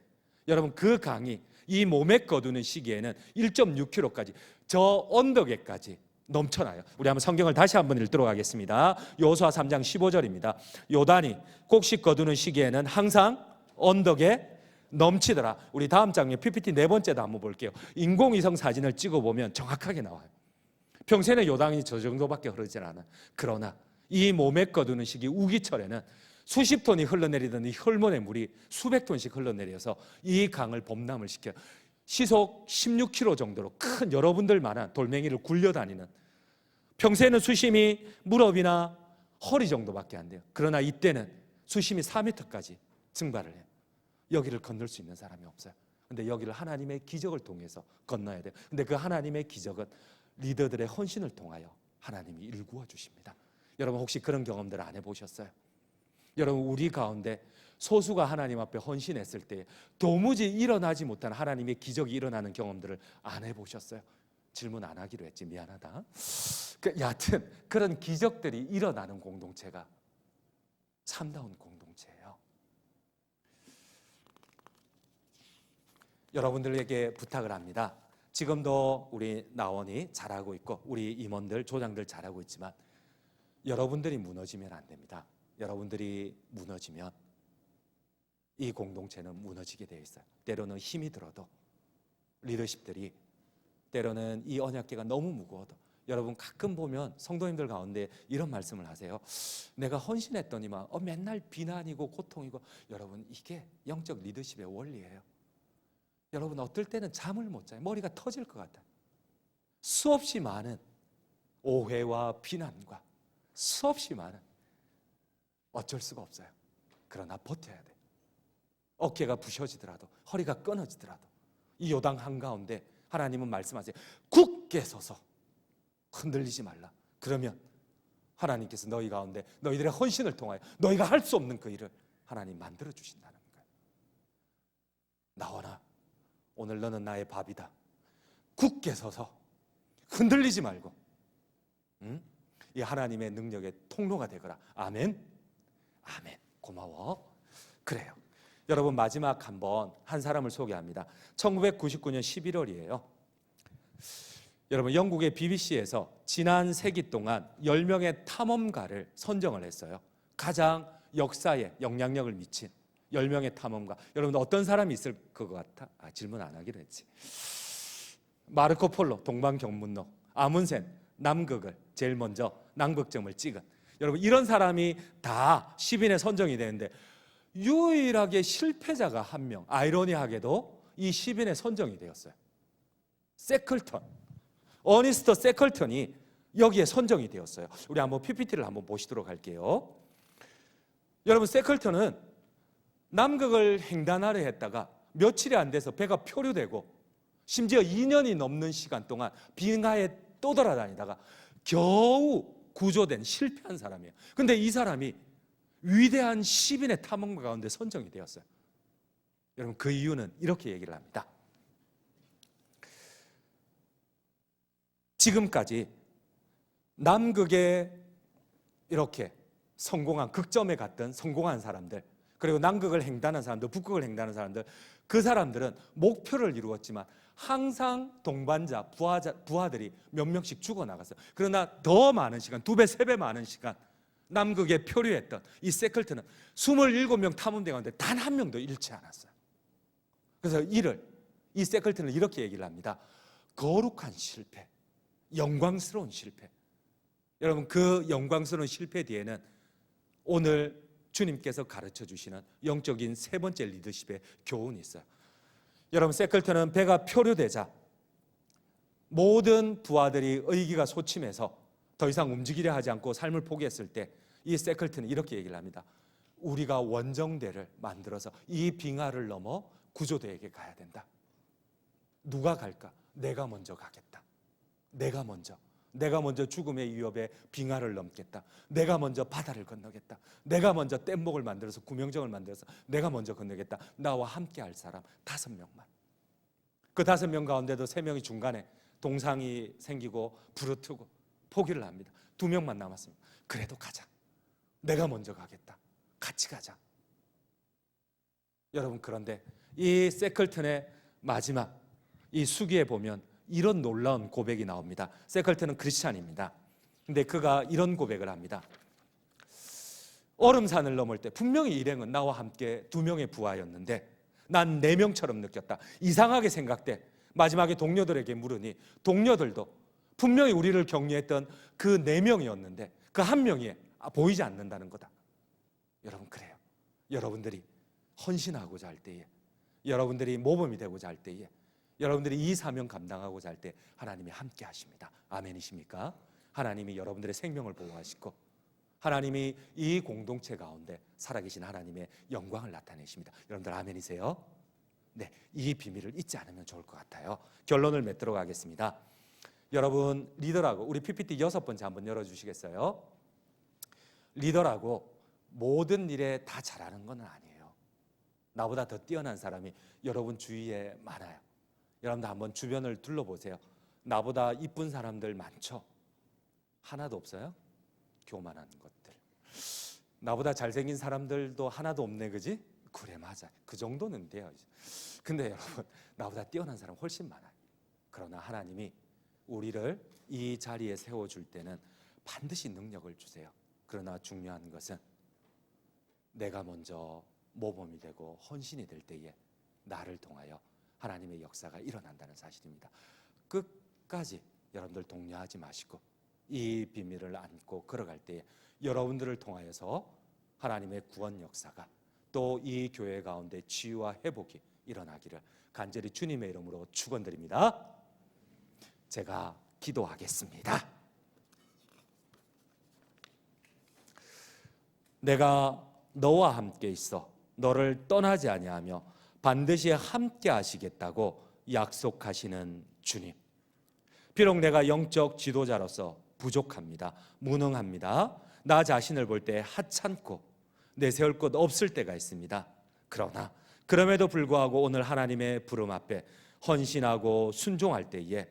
여러분 그 강이 이 몸에 거두는 시기에는 1.6km까지 저 언덕에까지 넘쳐나요. 우리 한번 성경을 다시 한번 읽도록 하겠습니다. 여호수아 3장 15절입니다. 요단이 곡식 거두는 시기에는 항상 언덕에 넘치더라. 우리 다음 장에 PPT 네 번째도 한번 볼게요. 인공위성 사진을 찍어보면 정확하게 나와요. 평소에는 요단이 저 정도밖에 흐르질 않아. 그러나 이 몸에 거두는 시기 우기철에는 수십 톤이 흘러내리던 이 헐몬의 물이 수백 톤씩 흘러내려서 이 강을 범람을 시켜요. 시속 16km 정도로 큰 여러분들만한 돌멩이를 굴려다니는, 평소에는 수심이 무릎이나 허리 정도밖에 안 돼요. 그러나 이때는 수심이 4m까지 증발을 해요. 여기를 건널 수 있는 사람이 없어요. 근데 여기를 하나님의 기적을 통해서 건너야 돼요. 근데 그 하나님의 기적은 리더들의 헌신을 통하여 하나님이 일구어 주십니다. 여러분 혹시 그런 경험들 안 해보셨어요? 여러분 우리 가운데 소수가 하나님 앞에 헌신했을 때 도무지 일어나지 못한 하나님의 기적이 일어나는 경험들을 안 해보셨어요? 질문 안 하기로 했지, 미안하다. 여하튼 그런 기적들이 일어나는 공동체가 참다운 공동체예요. 여러분들에게 부탁을 합니다. 지금도 우리 나원이 잘하고 있고 우리 임원들, 조장들 잘하고 있지만 여러분들이 무너지면 안 됩니다. 여러분들이 무너지면 이 공동체는 무너지게 되어 있어요. 때로는 힘이 들어도, 리더십들이 때로는 이 언약궤가 너무 무거워도, 여러분 가끔 보면 성도님들 가운데 이런 말씀을 하세요. 내가 헌신했더니만 맨날 비난이고 고통이고. 여러분 이게 영적 리더십의 원리예요. 여러분 어떨 때는 잠을 못 자요. 머리가 터질 것 같아요. 수없이 많은 오해와 비난과 수없이 많은, 어쩔 수가 없어요. 그러나 버텨야 돼. 어깨가 부셔지더라도, 허리가 끊어지더라도 이 요단 한가운데 하나님은 말씀하세요. 굳게 서서 흔들리지 말라. 그러면 하나님께서 너희 가운데 너희들의 헌신을 통하여 너희가 할 수 없는 그 일을 하나님 만들어 주신다는 거예요. 나와라. 오늘 너는 나의 밥이다. 굳게 서서 흔들리지 말고, 이 하나님의 능력의 통로가 되거라. 아멘. 아멘. 고마워. 그래요. 여러분 마지막 한 사람을 소개합니다. 1999년 11월이에요. 여러분 영국의 BBC에서 지난 세기 동안 10명의 탐험가를 선정을 했어요. 가장 역사에 영향력을 미친 10명의 탐험가. 여러분 어떤 사람이 있을 것 같아? 질문 안 하기로 했지. 마르코 폴로 동방견문로, 아문센 남극을 제일 먼저 남극점을 찍은, 여러분 이런 사람이 다 10인에 선정이 되는데 유일하게 실패자가 한 명, 아이러니하게도 이 10인에 선정이 되었어요. 세클턴, 어니스트 세클턴이 여기에 선정이 되었어요. 우리 한번 PPT를 한번 보시도록 할게요. 여러분 세클턴은 남극을 횡단하려 했다가 며칠이 안 돼서 배가 표류되고 심지어 2년이 넘는 시간 동안 빙하에 떠돌아다니다가 겨우 구조된 실패한 사람이에요. 근데 이 사람이 위대한 10인의 탐험가 가운데 선정이 되었어요. 여러분 그 이유는 이렇게 얘기를 합니다. 지금까지 남극에 이렇게 성공한, 극점에 갔던 성공한 사람들, 그리고 남극을 횡단한 사람들, 북극을 횡단한 사람들, 그 사람들은 목표를 이루었지만 항상 동반자, 부하들이 몇 명씩 죽어나갔어요. 그러나 더 많은 시간, 2배, 3배 많은 시간 남극에 표류했던 이 세클트는 27명 탐험대 가운데 단 한 명도 잃지 않았어요. 그래서 이 세클트는 이렇게 얘기를 합니다. 거룩한 실패, 영광스러운 실패. 여러분 그 영광스러운 실패 뒤에는 오늘 주님께서 가르쳐 주시는 영적인 세 번째 리더십의 교훈이 있어요. 여러분 세클트는 배가 표류되자 모든 부하들이 의기가 소침해서 더 이상 움직이려 하지 않고 삶을 포기했을 때 이 세클트는 이렇게 얘기를 합니다. 우리가 원정대를 만들어서 이 빙하를 넘어 구조대에게 가야 된다. 누가 갈까? 내가 먼저 가겠다. 내가 먼저 내가 먼저 죽음의 위협에 빙하를 넘겠다. 내가 먼저 바다를 건너겠다. 내가 먼저 뗏목을 만들어서 구명정을 만들어서 내가 먼저 건너겠다. 나와 함께 할 사람 5명만. 그 5명 가운데도 3명이 중간에 동상이 생기고 부르트고 포기를 합니다. 2명만 남았습니다. 그래도 가자. 내가 먼저 가겠다. 같이 가자. 여러분, 그런데 이 세클튼의 마지막 이 수기에 보면 이런 놀라운 고백이 나옵니다. 세클튼은 크리스찬입니다. 근데 그가 이런 고백을 합니다. 얼음산을 넘을 때 분명히 일행은 나와 함께 2명의 부하였는데 난 4명처럼 느꼈다. 이상하게 생각돼. 마지막에 동료들에게 물으니 동료들도 분명히 우리를 격려했던 그 4명이었는데 그 1명이 보이지 않는다는 거다. 여러분, 그래요. 여러분들이 헌신하고자 할 때에, 여러분들이 모범이 되고자 할 때에, 여러분들이 이 사명 감당하고자 할 때 하나님이 함께 하십니다. 아멘이십니까? 하나님이 여러분들의 생명을 보호하시고 하나님이 이 공동체 가운데 살아계신 하나님의 영광을 나타내십니다. 여러분들 아멘이세요? 네, 이 비밀을 잊지 않으면 좋을 것 같아요. 결론을 맺도록 하겠습니다. 여러분, 리더라고, 우리 PPT 6번째 한번 열어주시겠어요? 리더라고 모든 일에 다 잘하는 건 아니에요. 나보다 더 뛰어난 사람이 여러분 주위에 많아요. 여러분들 한번 주변을 둘러보세요. 나보다 이쁜 사람들 많죠? 하나도 없어요? 교만한 것들. 나보다 잘생긴 사람들도 하나도 없네, 그지? 그래, 맞아. 그 정도는 돼요. 근데 여러분, 나보다 뛰어난 사람 훨씬 많아요. 그러나 하나님이 우리를 이 자리에 세워줄 때는 반드시 능력을 주세요. 그러나 중요한 것은 내가 먼저 모범이 되고 헌신이 될 때에 나를 통하여 하나님의 역사가 일어난다는 사실입니다. 끝까지 여러분들 동요하지 마시고 이 비밀을 안고 걸어갈 때에 여러분들을 통하여서 하나님의 구원 역사가 또 이 교회 가운데 치유와 회복이 일어나기를 간절히 주님의 이름으로 축원드립니다. 제가 기도하겠습니다. 내가 너와 함께 있어 너를 떠나지 아니하며 반드시 함께 하시겠다고 약속하시는 주님, 비록 내가 영적 지도자로서 부족합니다. 무능합니다. 나 자신을 볼 때 하찮고 내세울 것 없을 때가 있습니다. 그러나 그럼에도 불구하고 오늘 하나님의 부름 앞에 헌신하고 순종할 때에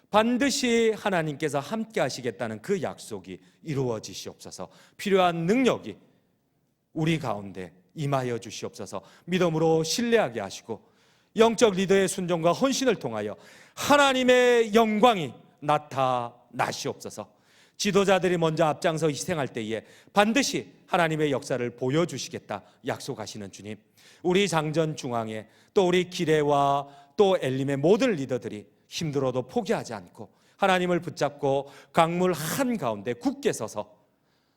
반드시 하나님께서 함께 하시겠다는 그 약속이 이루어지시옵소서. 필요한 능력이 우리 가운데 임하여 주시옵소서. 믿음으로 신뢰하게 하시고 영적 리더의 순종과 헌신을 통하여 하나님의 영광이 나타나시옵소서. 지도자들이 먼저 앞장서 희생할 때에 반드시 하나님의 역사를 보여주시겠다 약속하시는 주님, 우리 장전 중앙에 또 우리 기레와 또 엘림의 모든 리더들이 힘들어도 포기하지 않고 하나님을 붙잡고 강물 한가운데 굳게 서서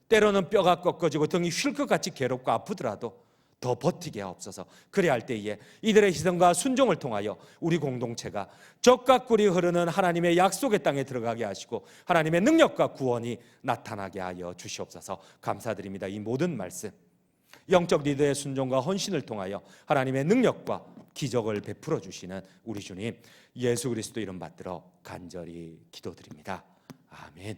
때로는 뼈가 꺾어지고 등이 휠 것 같이 괴롭고 아프더라도 더 버티게 하옵소서. 그래야 할 때에 이들의 희생과 순종을 통하여 우리 공동체가 적과 꿀이 흐르는 하나님의 약속의 땅에 들어가게 하시고 하나님의 능력과 구원이 나타나게 하여 주시옵소서. 감사드립니다. 이 모든 말씀 영적 리더의 순종과 헌신을 통하여 하나님의 능력과 기적을 베풀어 주시는 우리 주님 예수 그리스도 이름 받들어 간절히 기도드립니다. 아멘.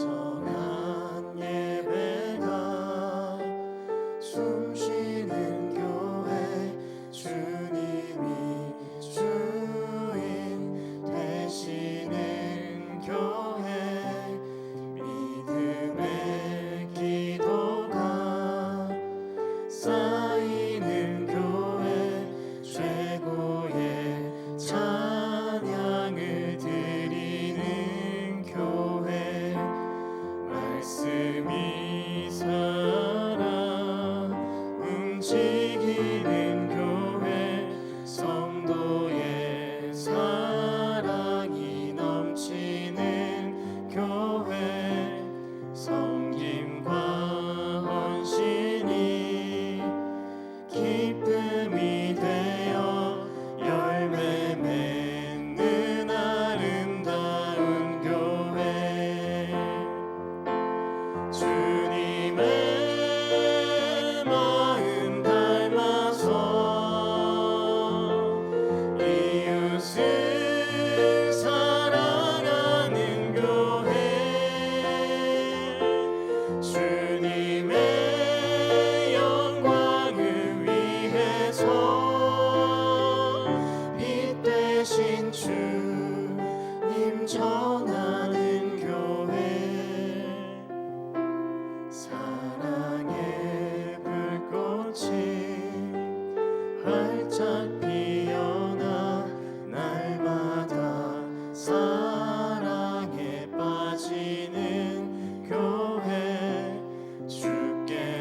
진정한 예배가 숨쉬는 교회 주님이 주인 되시는 교회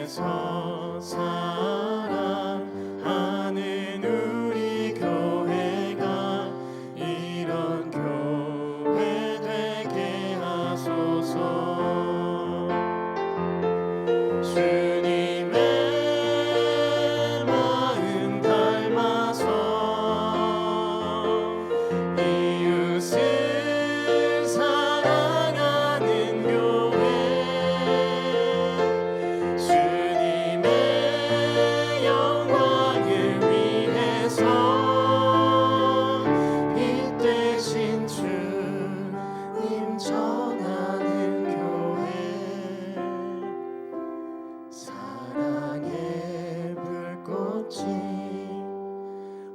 주께서 사랑하는 우리 교회가 이런 교회 되게 하소서. 주님의 마음 닮아서 이웃을 사랑하는 교회, 주님의 영광을 위해서 빛 되신 주님 전하는 교회, 사랑의 불꽃이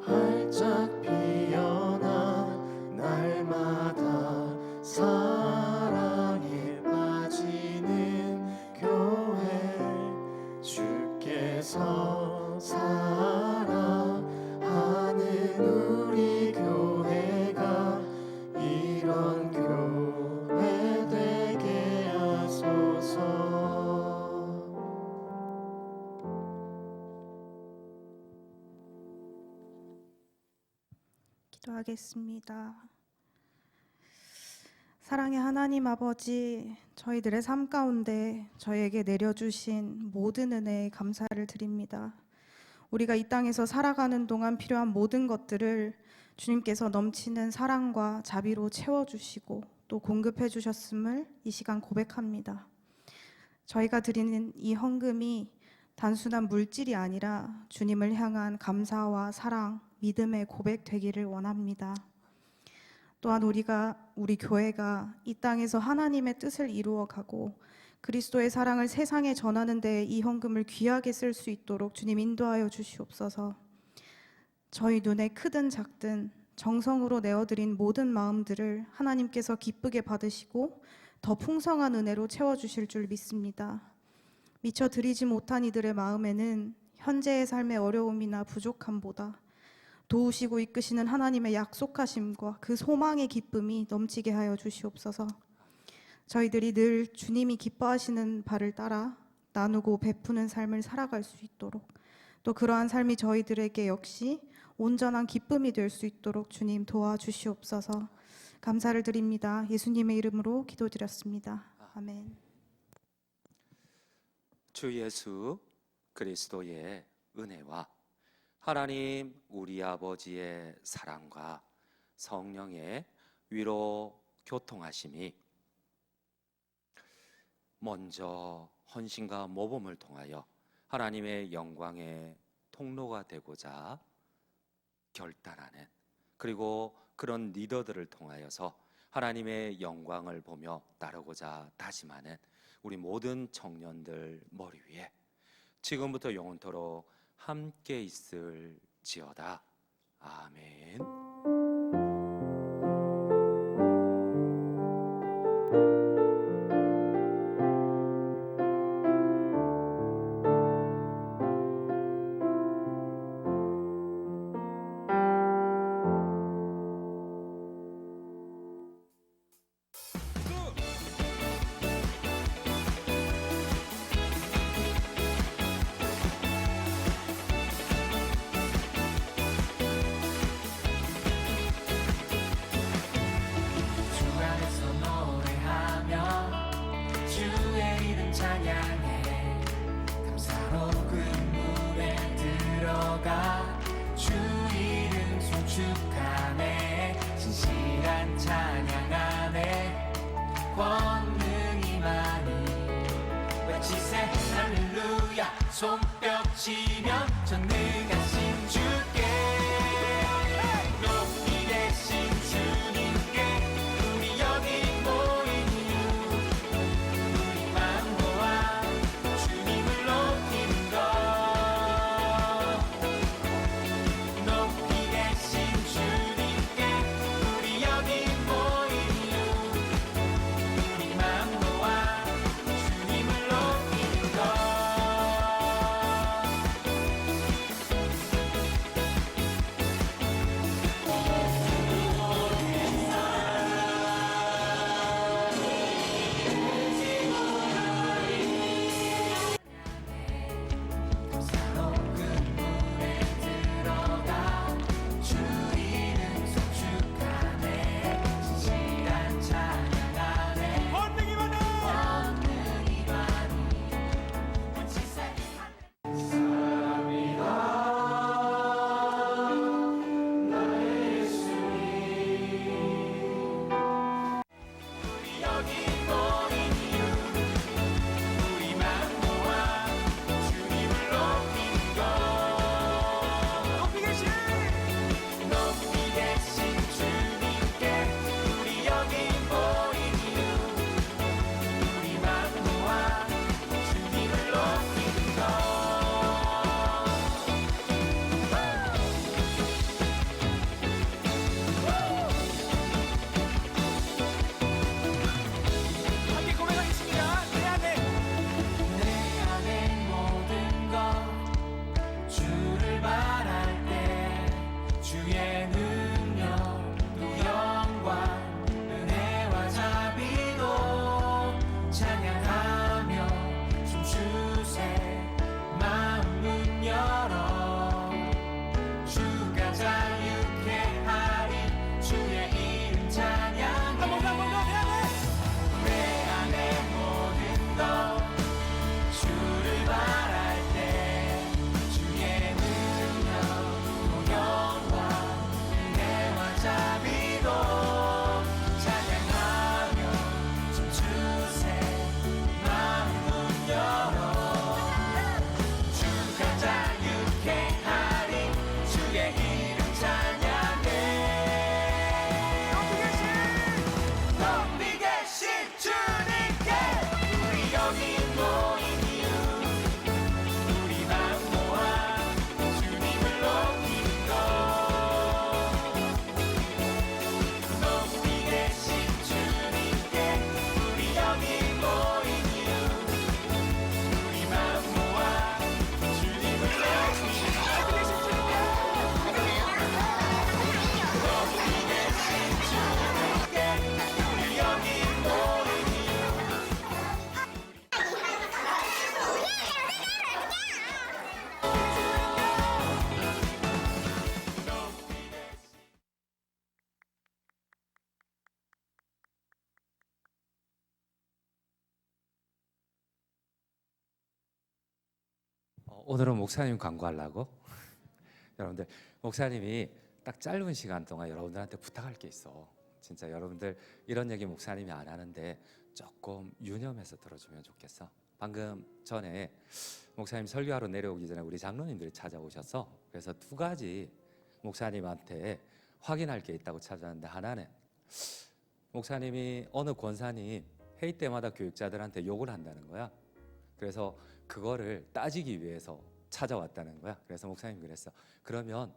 활짝 피어나 날마다 사랑에 빠지는 교회, 주께서 사랑하는 우리 교회가 이런 교회 되게 하소서. 기도하겠습니다. 사랑의 하나님 아버지, 저희들의 삶 가운데 저희에게 내려주신 모든 은혜에 감사를 드립니다. 우리가 이 땅에서 살아가는 동안 필요한 모든 것들을 주님께서 넘치는 사랑과 자비로 채워주시고 또 공급해 주셨음을 이 시간 고백합니다. 저희가 드리는 이 헌금이 단순한 물질이 아니라 주님을 향한 감사와 사랑, 믿음의 고백 되기를 원합니다. 또한 우리 교회가 이 땅에서 하나님의 뜻을 이루어가고 그리스도의 사랑을 세상에 전하는 데 이 헌금을 귀하게 쓸 수 있도록 주님 인도하여 주시옵소서. 저희 눈에 크든 작든 정성으로 내어드린 모든 마음들을 하나님께서 기쁘게 받으시고 더 풍성한 은혜로 채워주실 줄 믿습니다. 미처 드리지 못한 이들의 마음에는 현재의 삶의 어려움이나 부족함보다 도우시고 이끄시는 하나님의 약속하심과 그 소망의 기쁨이 넘치게 하여 주시옵소서. 저희들이 늘 주님이 기뻐하시는 바를 따라 나누고 베푸는 삶을 살아갈 수 있도록, 또 그러한 삶이 저희들에게 역시 온전한 기쁨이 될 수 있도록 주님 도와주시옵소서. 감사를 드립니다. 예수님의 이름으로 기도드렸습니다. 아멘. 주 예수 그리스도의 은혜와 하나님 우리 아버지의 사랑과 성령의 위로 교통하심이 먼저 헌신과 모범을 통하여 하나님의 영광의 통로가 되고자 결단하는, 그리고 그런 리더들을 통하여서 하나님의 영광을 보며 따르고자 다짐하는 우리 모든 청년들 머리 위에 지금부터 영원토록 함께 있을지어다. 아멘. 손뼉치며 전능하신 주께 높이 되신 주님께 우리 여기 모인 이유 우리만 모아 주님을 높이는 것 높이 되신 주님께 우리 여기 모인 이유 우리만 모아 주님을 높이는 것 오늘은 목사님 광고하려고? 여러분들, 목사님이 딱 짧은 시간 동안 여러분들한테 부탁할 게 있어. 진짜 여러분들 이런 얘기 목사님이 안 하는데 조금 유념해서 들어주면 좋겠어. 방금 전에 목사님 설교하러 내려오기 전에 우리 장로님들이 찾아오셔서 그래서 두 가지 목사님한테 확인할 게 있다고 찾아왔는데, 하나는 목사님이 어느 권사님 회의 때마다 교육자들한테 욕을 한다는 거야. 그래서 그거를 따지기 위해서 찾아왔다는 거야. 그래서 목사님이 그랬어. 그러면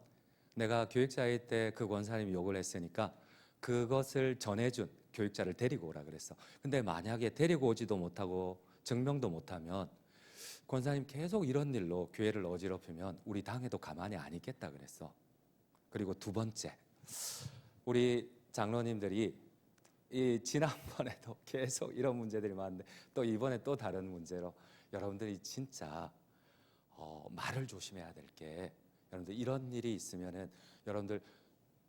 내가 교육자일 때 그 권사님이 욕을 했으니까 그것을 전해준 교육자를 데리고 오라 그랬어. 근데 만약에 데리고 오지도 못하고 증명도 못하면 권사님 계속 이런 일로 교회를 어지럽히면 우리 당에도 가만히 안 있겠다 그랬어. 그리고 두 번째, 우리 장로님들이 이 지난번에도 계속 이런 문제들이 많은데 또 이번에 또 다른 문제로 여러분들이 진짜 말을 조심해야 될 게, 여러분들 이런 일이 있으면은 여러분들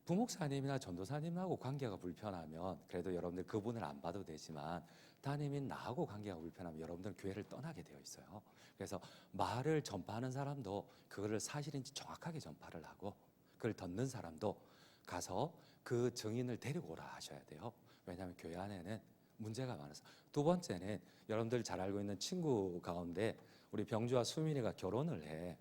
부목사님이나 전도사님하고 관계가 불편하면 그래도 여러분들 그분을 안 봐도 되지만 담임인 나하고 관계가 불편하면 여러분들은 교회를 떠나게 되어 있어요. 그래서 말을 전파하는 사람도 그거를 사실인지 정확하게 전파를 하고, 그걸 듣는 사람도 가서 그 증인을 데리고 오라 하셔야 돼요. 왜냐하면 교회 안에는 문제가 많아서. 두 번째는 여러분들 잘 알고 있는 친구 가운데 우리 병주와 수민이가 결혼을 해.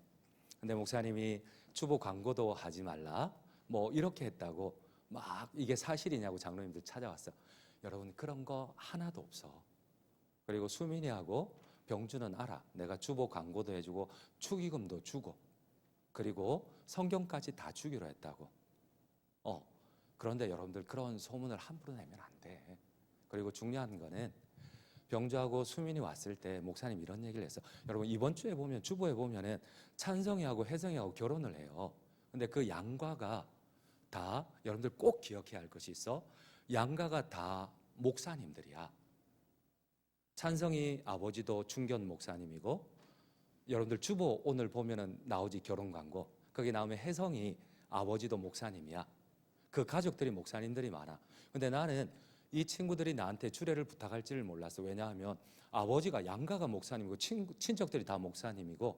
근데 목사님이 주보 광고도 하지 말라 뭐 이렇게 했다고 막 이게 사실이냐고 장로님들 찾아왔어. 여러분 그런 거 하나도 없어. 그리고 수민이하고 병주는 알아. 내가 주보 광고도 해주고 축의금도 주고 그리고 성경까지 다 주기로 했다고. 그런데 여러분들 그런 소문을 함부로 내면 안 돼. 그리고 중요한 거는 병주하고 수민이 왔을 때 목사님 이런 얘기를 했어. 여러분 이번 주에 보면 주보에 보면은 찬성이하고 혜성이하고 결혼을 해요. 근데 그 양가가 다 여러분들 꼭 기억해야 할 것이 있어. 양가가 다 목사님들이야. 찬성이 아버지도 중견 목사님이고, 여러분들 주보 오늘 보면은 나오지 결혼 광고. 거기 나오면 혜성이 아버지도 목사님이야. 그 가족들이 목사님들이 많아. 근데 나는 이 친구들이 나한테 주례를 부탁할 줄 몰랐어. 왜냐하면 아버지가 양가가 목사님이고 친척들이 다 목사님이고,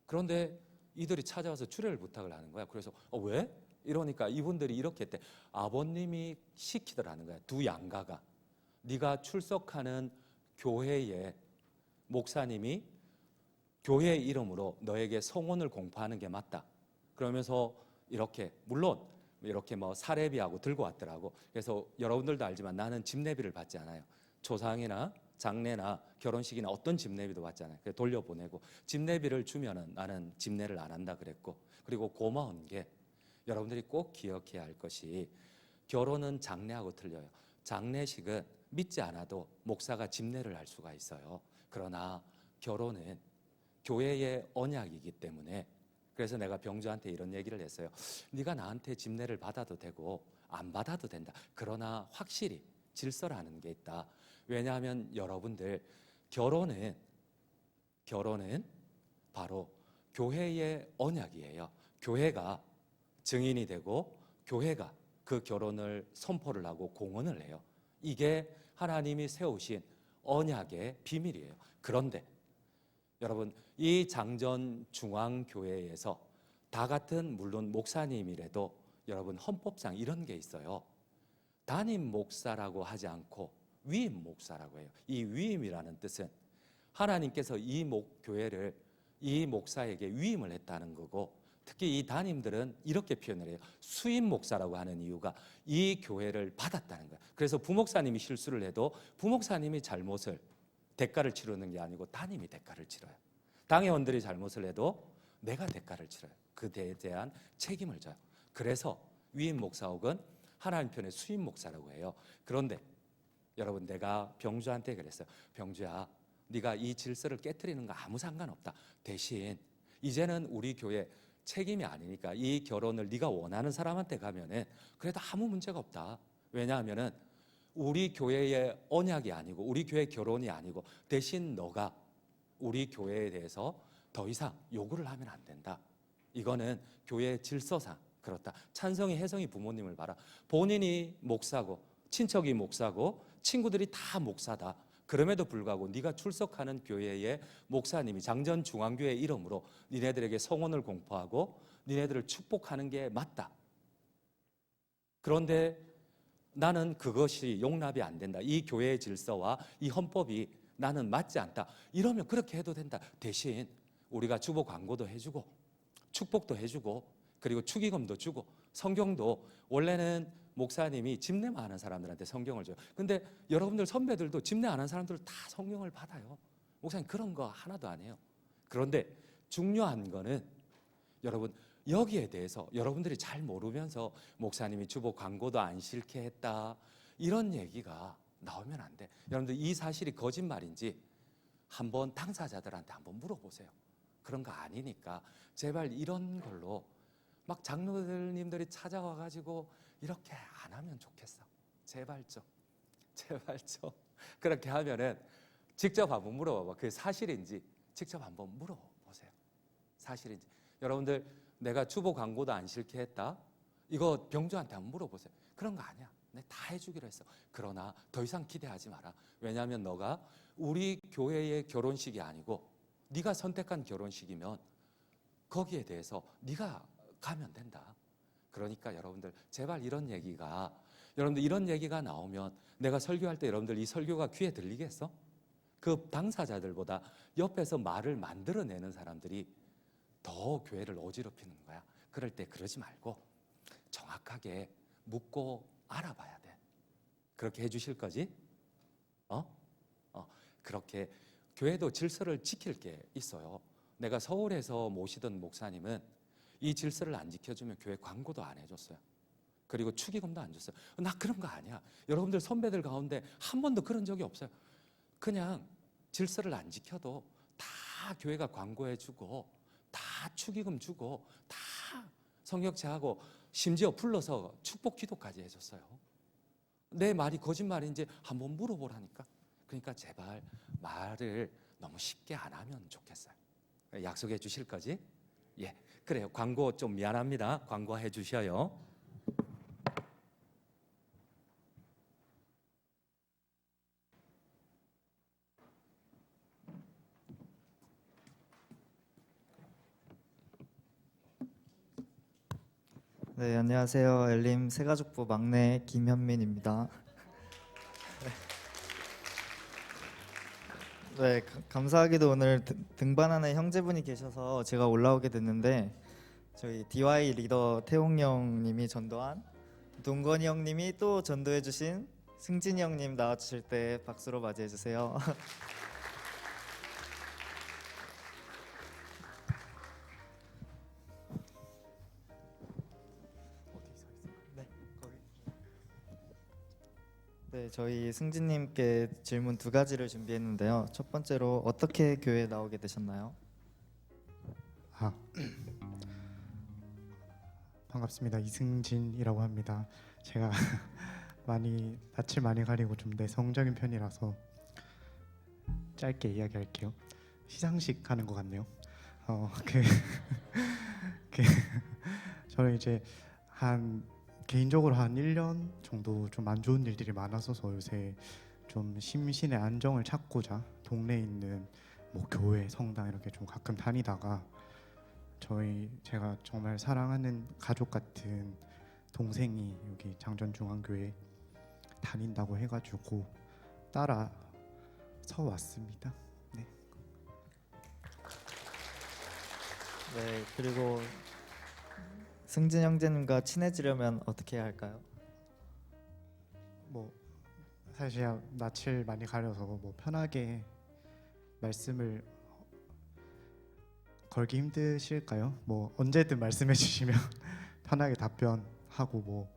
그런데 이들이 찾아와서 주례를 부탁을 하는 거야. 그래서 왜? 이러니까 이분들이 이렇게 했대. 아버님이 시키더라는 거야. 두 양가가 네가 출석하는 교회의 목사님이 교회 이름으로 너에게 성혼을 공포하는 게 맞다. 그러면서 이렇게 물론 이렇게 뭐 사례비하고 들고 왔더라고. 그래서 여러분들도 알지만 나는 집례비를 받지 않아요. 초상이나 장례나 결혼식이나 어떤 집례비도 받지 않아요. 그래서 돌려보내고, 집례비를 주면은 나는 집례를 안 한다 그랬고, 그리고 고마운 게 여러분들이 꼭 기억해야 할 것이, 결혼은 장례하고 틀려요. 장례식은 믿지 않아도 목사가 집례를 할 수가 있어요. 그러나 결혼은 교회의 언약이기 때문에, 그래서 내가 병주한테 이런 얘기를 했어요. 네가 나한테 집례를 받아도 되고 안 받아도 된다. 그러나 확실히 질서라는 게 있다. 왜냐하면 여러분들 결혼은 바로 교회의 언약이에요. 교회가 증인이 되고 교회가 그 결혼을 선포를 하고 공언을 해요. 이게 하나님이 세우신 언약의 비밀이에요. 그런데 여러분 이 장전 중앙교회에서 다 같은 물론 목사님이라도 여러분 헌법상 이런 게 있어요. 담임 목사라고 하지 않고 위임 목사라고 해요. 이 위임이라는 뜻은 하나님께서 이 교회를 이 목사에게 위임을 했다는 거고, 특히 이 담임들은 이렇게 표현을 해요. 수임 목사라고 하는 이유가 이 교회를 받았다는 거예요. 그래서 부목사님이 실수를 해도 부목사님이 잘못을 대가를 치르는 게 아니고 담임이 대가를 치러요. 당회원들이 잘못을 해도 내가 대가를 치러요. 그에 대한 책임을 져요. 그래서 위임 목사 혹은 하나님 편의 수임 목사라고 해요. 그런데 여러분 내가 병주한테 그랬어요. 병주야, 네가 이 질서를 깨트리는 거 아무 상관없다. 대신 이제는 우리 교회 책임이 아니니까 이 결혼을 네가 원하는 사람한테 가면은 그래도 아무 문제가 없다. 왜냐하면은 우리 교회의 언약이 아니고 우리 교회 결혼이 아니고, 대신 너가 우리 교회에 대해서 더 이상 요구를 하면 안 된다. 이거는 교회의 질서상 그렇다. 찬성이 혜성이 부모님을 봐라. 본인이 목사고 친척이 목사고 친구들이 다 목사다. 그럼에도 불구하고 네가 출석하는 교회의 목사님이 장전중앙교회 이름으로 니네들에게 성원을 공포하고 니네들을 축복하는 게 맞다. 그런데 나는 그것이 용납이 안 된다. 이 교회의 질서와 이 헌법이 나는 맞지 않다. 이러면 그렇게 해도 된다. 대신 우리가 주보 광고도 해주고 축복도 해주고 그리고 축의금도 주고 성경도 원래는 목사님이 집례 많은 사람들한테 성경을 줘요. 근데 여러분들 선배들도 집례 안 한 사람들 다 성경을 받아요. 목사님 그런 거 하나도 안 해요. 그런데 중요한 거는 여러분 여기에 대해서 여러분들이 잘 모르면서 목사님이 주보 광고도 안 싫게 했다 이런 얘기가 나오면 안 돼. 여러분들 이 사실이 거짓말인지 한번 당사자들한테 한번 물어보세요. 그런 거 아니니까 제발 이런 걸로 막 장로님들이 찾아와 가지고 이렇게 안 하면 좋겠어. 제발 좀 그렇게 하면은 직접 한번 물어봐봐. 그게 사실인지 직접 한번 물어보세요. 사실인지. 여러분들 내가 주보 광고도 안 싫게 했다 이거 병주한테 한번 물어보세요. 그런 거 아니야. 내가 다 해주기로 했어. 그러나 더 이상 기대하지 마라. 왜냐하면 너가 우리 교회의 결혼식이 아니고 네가 선택한 결혼식이면 거기에 대해서 네가 가면 된다. 그러니까 여러분들 제발 이런 얘기가 나오면 내가 설교할 때 여러분들 이 설교가 귀에 들리겠어? 그 당사자들보다 옆에서 말을 만들어내는 사람들이 더 교회를 어지럽히는 거야. 그럴 때 그러지 말고 정확하게 묻고 알아봐야 돼. 그렇게 해주실 거지? 그렇게 교회도 질서를 지킬 게 있어요. 내가 서울에서 모시던 목사님은 이 질서를 안 지켜주면 교회 광고도 안 해줬어요. 그리고 축의금도 안 줬어요. 나 그런 거 아니야. 여러분들 선배들 가운데 한 번도 그런 적이 없어요. 그냥 질서를 안 지켜도 다 교회가 광고해주고 다 축의금 주고 다 성역제하고 심지어 불러서 축복 기도까지 해줬어요. 내 말이 거짓말인지 한번 물어보라니까. 그러니까 제발 말을 너무 쉽게 안 하면 좋겠어요. 약속해 주실 거지? 예, 그래요. 광고 좀 미안합니다. 광고해 주셔요. 네, 안녕하세요. 엘림 새가족부 막내 김현민입니다. 네, 감사하게도 오늘 등반하는 형제분이 계셔서 제가 올라오게 됐는데 저희 DY 리더 태홍 형님이 전도한 동건이 형님이 또 전도해 주신 승진이 형님 나와주실 때 박수로 맞이해 주세요. 네, 저희 승진님께 질문 두 가지를 준비했는데요. 첫 번째로 어떻게 교회에 나오게 되셨나요? 반갑습니다. 이승진이라고 합니다. 제가 낯을 많이 가리고 좀 내성적인 편이라서 짧게 이야기할게요. 시상식 하는 것 같네요. 저는 이제 개인적으로 한 1년 정도 좀 안 좋은 일들이 많았어서 요새 좀 심신의 안정을 찾고자 동네에 있는 뭐 교회, 성당 이렇게 좀 가끔 다니다가 제가 정말 사랑하는 가족 같은 동생이 여기 장전중앙교회 다닌다고 해가지고 따라서 왔습니다. 네. 네, 그리고 승진 형제님과 친해지려면 어떻게 해야 할까요? 뭐 사실 낯을 많이 가려서 뭐 편하게 말씀을 걸기 힘드실까요? 뭐 언제든 말씀해 주시면 편하게 답변하고 뭐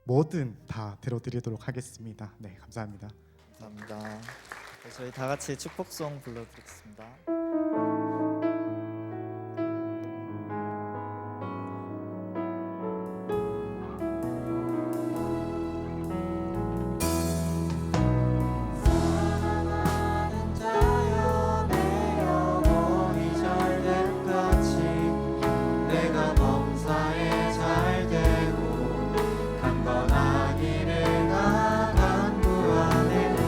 뭐든 다 들어드리도록 하겠습니다. 네, 감사합니다. 감사합니다. 네, 저희 다 같이 축복송 불러드리겠습니다. 간번하기를 나간 구 안에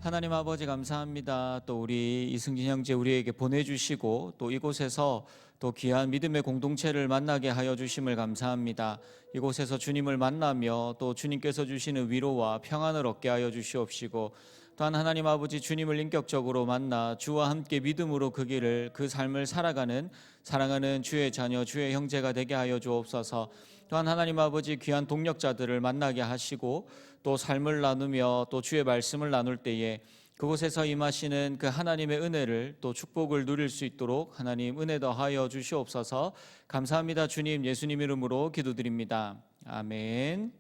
하나님 아버지 감사합니다. 또 우리 이승진 형제 우리에게 보내주시고 또 이곳에서 또 귀한 믿음의 공동체를 만나게 하여 주심을 감사합니다. 이곳에서 주님을 만나며 또 주님께서 주시는 위로와 평안을 얻게 하여 주시옵시고, 또한 하나님 아버지 주님을 인격적으로 만나 주와 함께 믿음으로 그 길을 그 삶을 살아가는 사랑하는 주의 자녀 주의 형제가 되게 하여 주옵소서. 또한 하나님 아버지 귀한 동력자들을 만나게 하시고 또 삶을 나누며 또 주의 말씀을 나눌 때에 그곳에서 임하시는 그 하나님의 은혜를 또 축복을 누릴 수 있도록 하나님 은혜 더하여 주시옵소서. 감사합니다. 주님, 예수님 이름으로 기도드립니다. 아멘.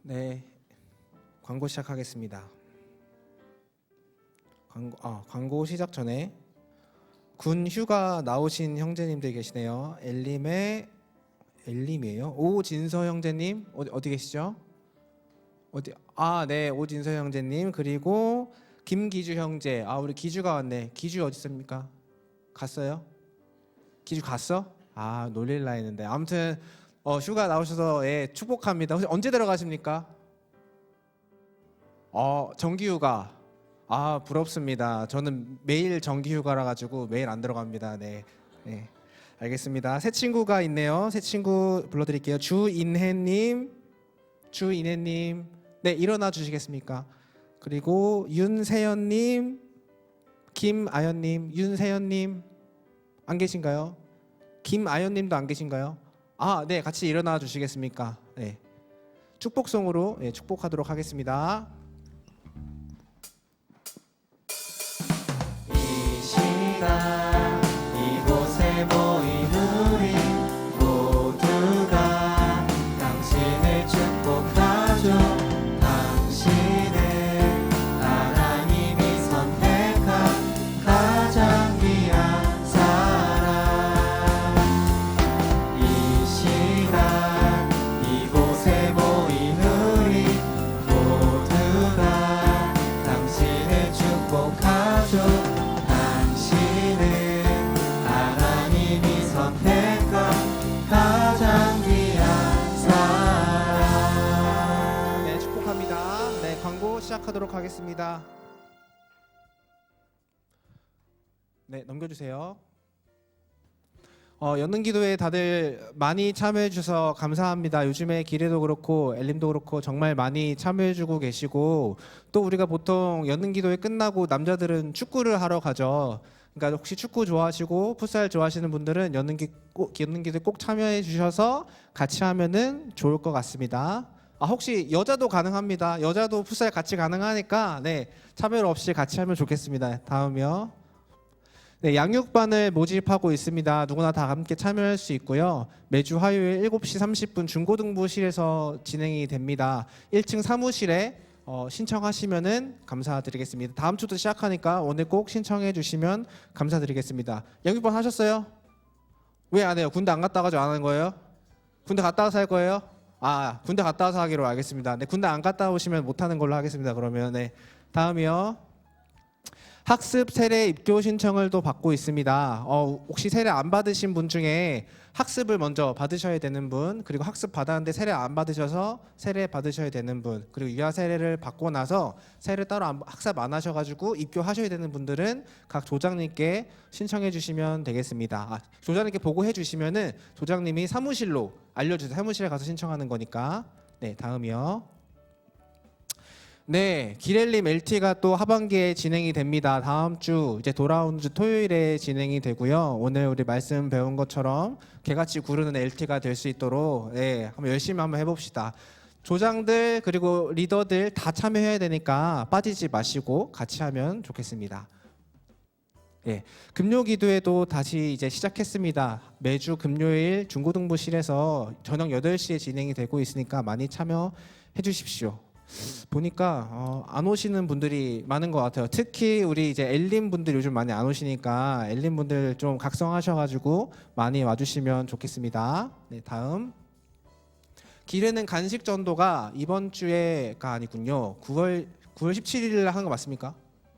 네, 광고 시작하겠습니다. 광고 시작 전에 군 휴가 나오신 형제님들 계시네요. 엘림이에요. 오진서 형제님 어디 계시죠? 네, 오진서 형제님, 그리고 김기주 형제. 우리 기주가 왔네. 기주 어디 있습니까? 갔어요? 기주 갔어? 놀릴라 했는데. 아무튼 휴가 나오셔서 축복합니다. 혹시 언제 들어가십니까? 정기휴가. 부럽습니다. 저는 매일 정기휴가라 가지고 매일 안 들어갑니다. 네, 알겠습니다. 새 친구가 있네요. 새 친구 불러드릴게요. 주인혜님, 네, 일어나 주시겠습니까? 그리고 윤세연님, 김아연님, 윤세연님 안 계신가요? 김아연님도 안 계신가요? 네, 같이 일어나 주시겠습니까? 네, 축복송으로 축복하도록 하겠습니다. 이곳에 모인 우리 모두가 당신을 축복하죠. 당신은 하나님이 선택한 가장 귀한 사람. 이 시간 이곳에 모인 우리 모두가 당신을 축복하죠. 하나님이 선택한 가장 귀한 사람. 네, 축복합니다. 네, 광고 시작하도록 하겠습니다. 네, 넘겨주세요. 연능기도에 다들 많이 참여해 주셔서 감사합니다. 요즘에 기례도 그렇고 엘림도 그렇고 정말 많이 참여해 주고 계시고, 또 우리가 보통 연능기도회 끝나고 남자들은 축구를 하러 가죠. 그러니까 혹시 축구 좋아하시고 풋살 좋아하시는 분들은 연능기도에 꼭 참여해 주셔서 같이 하면은 좋을 것 같습니다. 혹시 여자도 가능합니다. 여자도 풋살 같이 가능하니까 참여 없이 같이 하면 좋겠습니다. 다음이요. 네, 양육반을 모집하고 있습니다. 누구나 다 함께 참여할 수 있고요. 매주 화요일 7시 30분 중고등부실에서 진행이 됩니다. 1층 사무실에 신청하시면은 감사드리겠습니다. 다음 주도 시작하니까 오늘 꼭 신청해 주시면 감사드리겠습니다. 양육반 하셨어요? 왜 안 해요? 군대 안 갔다 가지고 안 하는 거예요? 군대 갔다 와서 할 거예요? 군대 갔다 와서 하기로 알겠습니다. 네, 군대 안 갔다 오시면 못 하는 걸로 하겠습니다. 그러면 다음이요. 학습 세례 입교 신청을 또 받고 있습니다. 혹시 세례 안 받으신 분 중에 학습을 먼저 받으셔야 되는 분, 그리고 학습 받았는데 세례 안 받으셔서 세례 받으셔야 되는 분, 그리고 유아 세례를 받고 나서 세례 따로 학습 안 하셔가지고 입교하셔야 되는 분들은 각 조장님께 신청해 주시면 되겠습니다. 조장님께 보고해 주시면은 조장님이 사무실로 알려주세요. 사무실에 가서 신청하는 거니까. 네, 다음이요. 네, 기렐림 LT가 또 하반기에 진행이 됩니다. 다음 주 이제 돌아오는 주 토요일에 진행이 되고요. 오늘 우리 말씀 배운 것처럼 개같이 구르는 LT가 될 수 있도록 한번 열심히 한번 해봅시다. 조장들 그리고 리더들 다 참여해야 되니까 빠지지 마시고 같이 하면 좋겠습니다. 금요 기도회도 다시 이제 시작했습니다. 매주 금요일 중고등부실에서 저녁 8시에 진행이 되고 있으니까 많이 참여해 주십시오. 보니까 안 오시는 분들이 많은 것 같아요. 특히 우리 이제 엘림 분들 요즘 많이 안 오시니까 엘림 분들 좀 각성하셔가지고 많이 와주시면 좋겠습니다. 네, 다음. 기르는 간식 전도가 이번 주에가 아니군요. 9월 17일 한 거 맞습니까?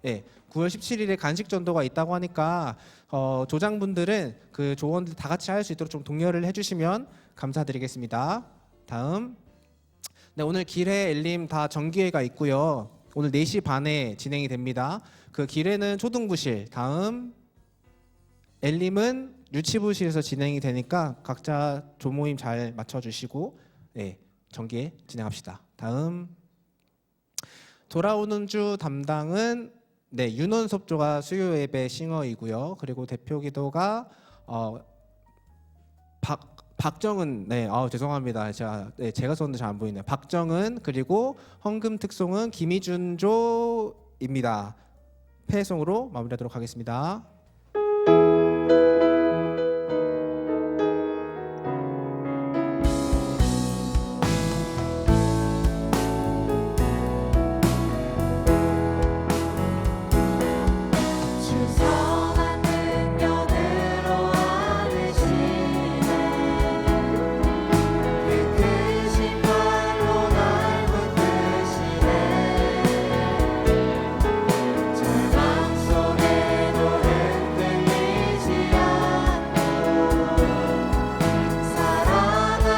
예, 9월 17일에 간식 전도가 있다고 하니까 조장분들은 그 조원들 다 같이 할 수 있도록 좀 독려를 해주시면 감사드리겠습니다. 다음, 네, 오늘 기례 엘림 다 정기회가 있고요. 오늘 4시 반에 진행이 됩니다. 그 기례는 초등부실, 다음 엘림은 유치부실에서 진행이 되니까 각자 조모임 잘 맞춰주시고 네, 정기회 진행합시다. 다음, 돌아오는 주 담당은 네, 윤원섭조가 수요 예배 싱어이고요. 그리고 대표 기도가 박정은, 네, 죄송합니다. 제가 썼는데 잘 안 보이네요. 박정은, 그리고 헌금 특송은 김희준조입니다. 폐송으로 마무리하도록 하겠습니다. 주선한 능력으로 안으시네 그 크신 발로 날 붙드시네 절망 속에도 흔들리지 않고 사랑하는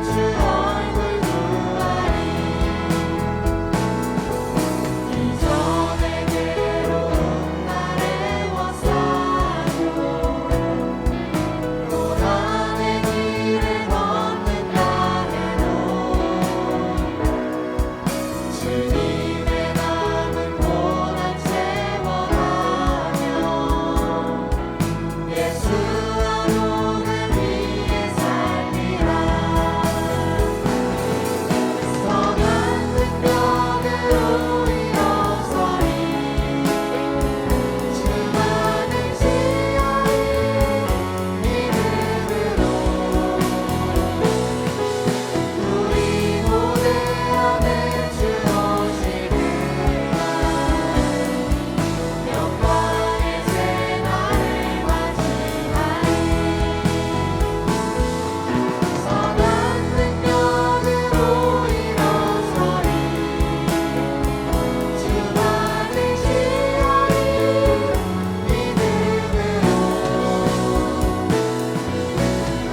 주 얼굴 구하리 이전의 괴로움 고난의 길을 걷는다 해도 주님의 남은 고난 채워가며 예수 어루는 위에 살리라 선한 능력으로 일어서리 주만을 지하리 믿음으로 우리 모두 안에 주 오시는 영광의 새날을 맞이하리 선한 능력으로 일어서리 주만을 지하리 믿음으로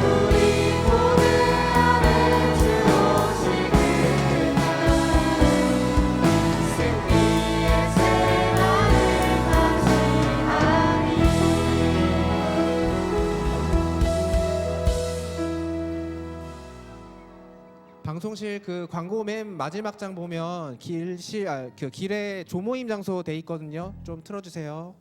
우리 모두 안에 주 오시는 승리의 새날을 맞이하리 방송실 그 광고 맨 마지막 장 보면 그 길의 조모임 장소 돼 있거든요. 좀 틀어주세요.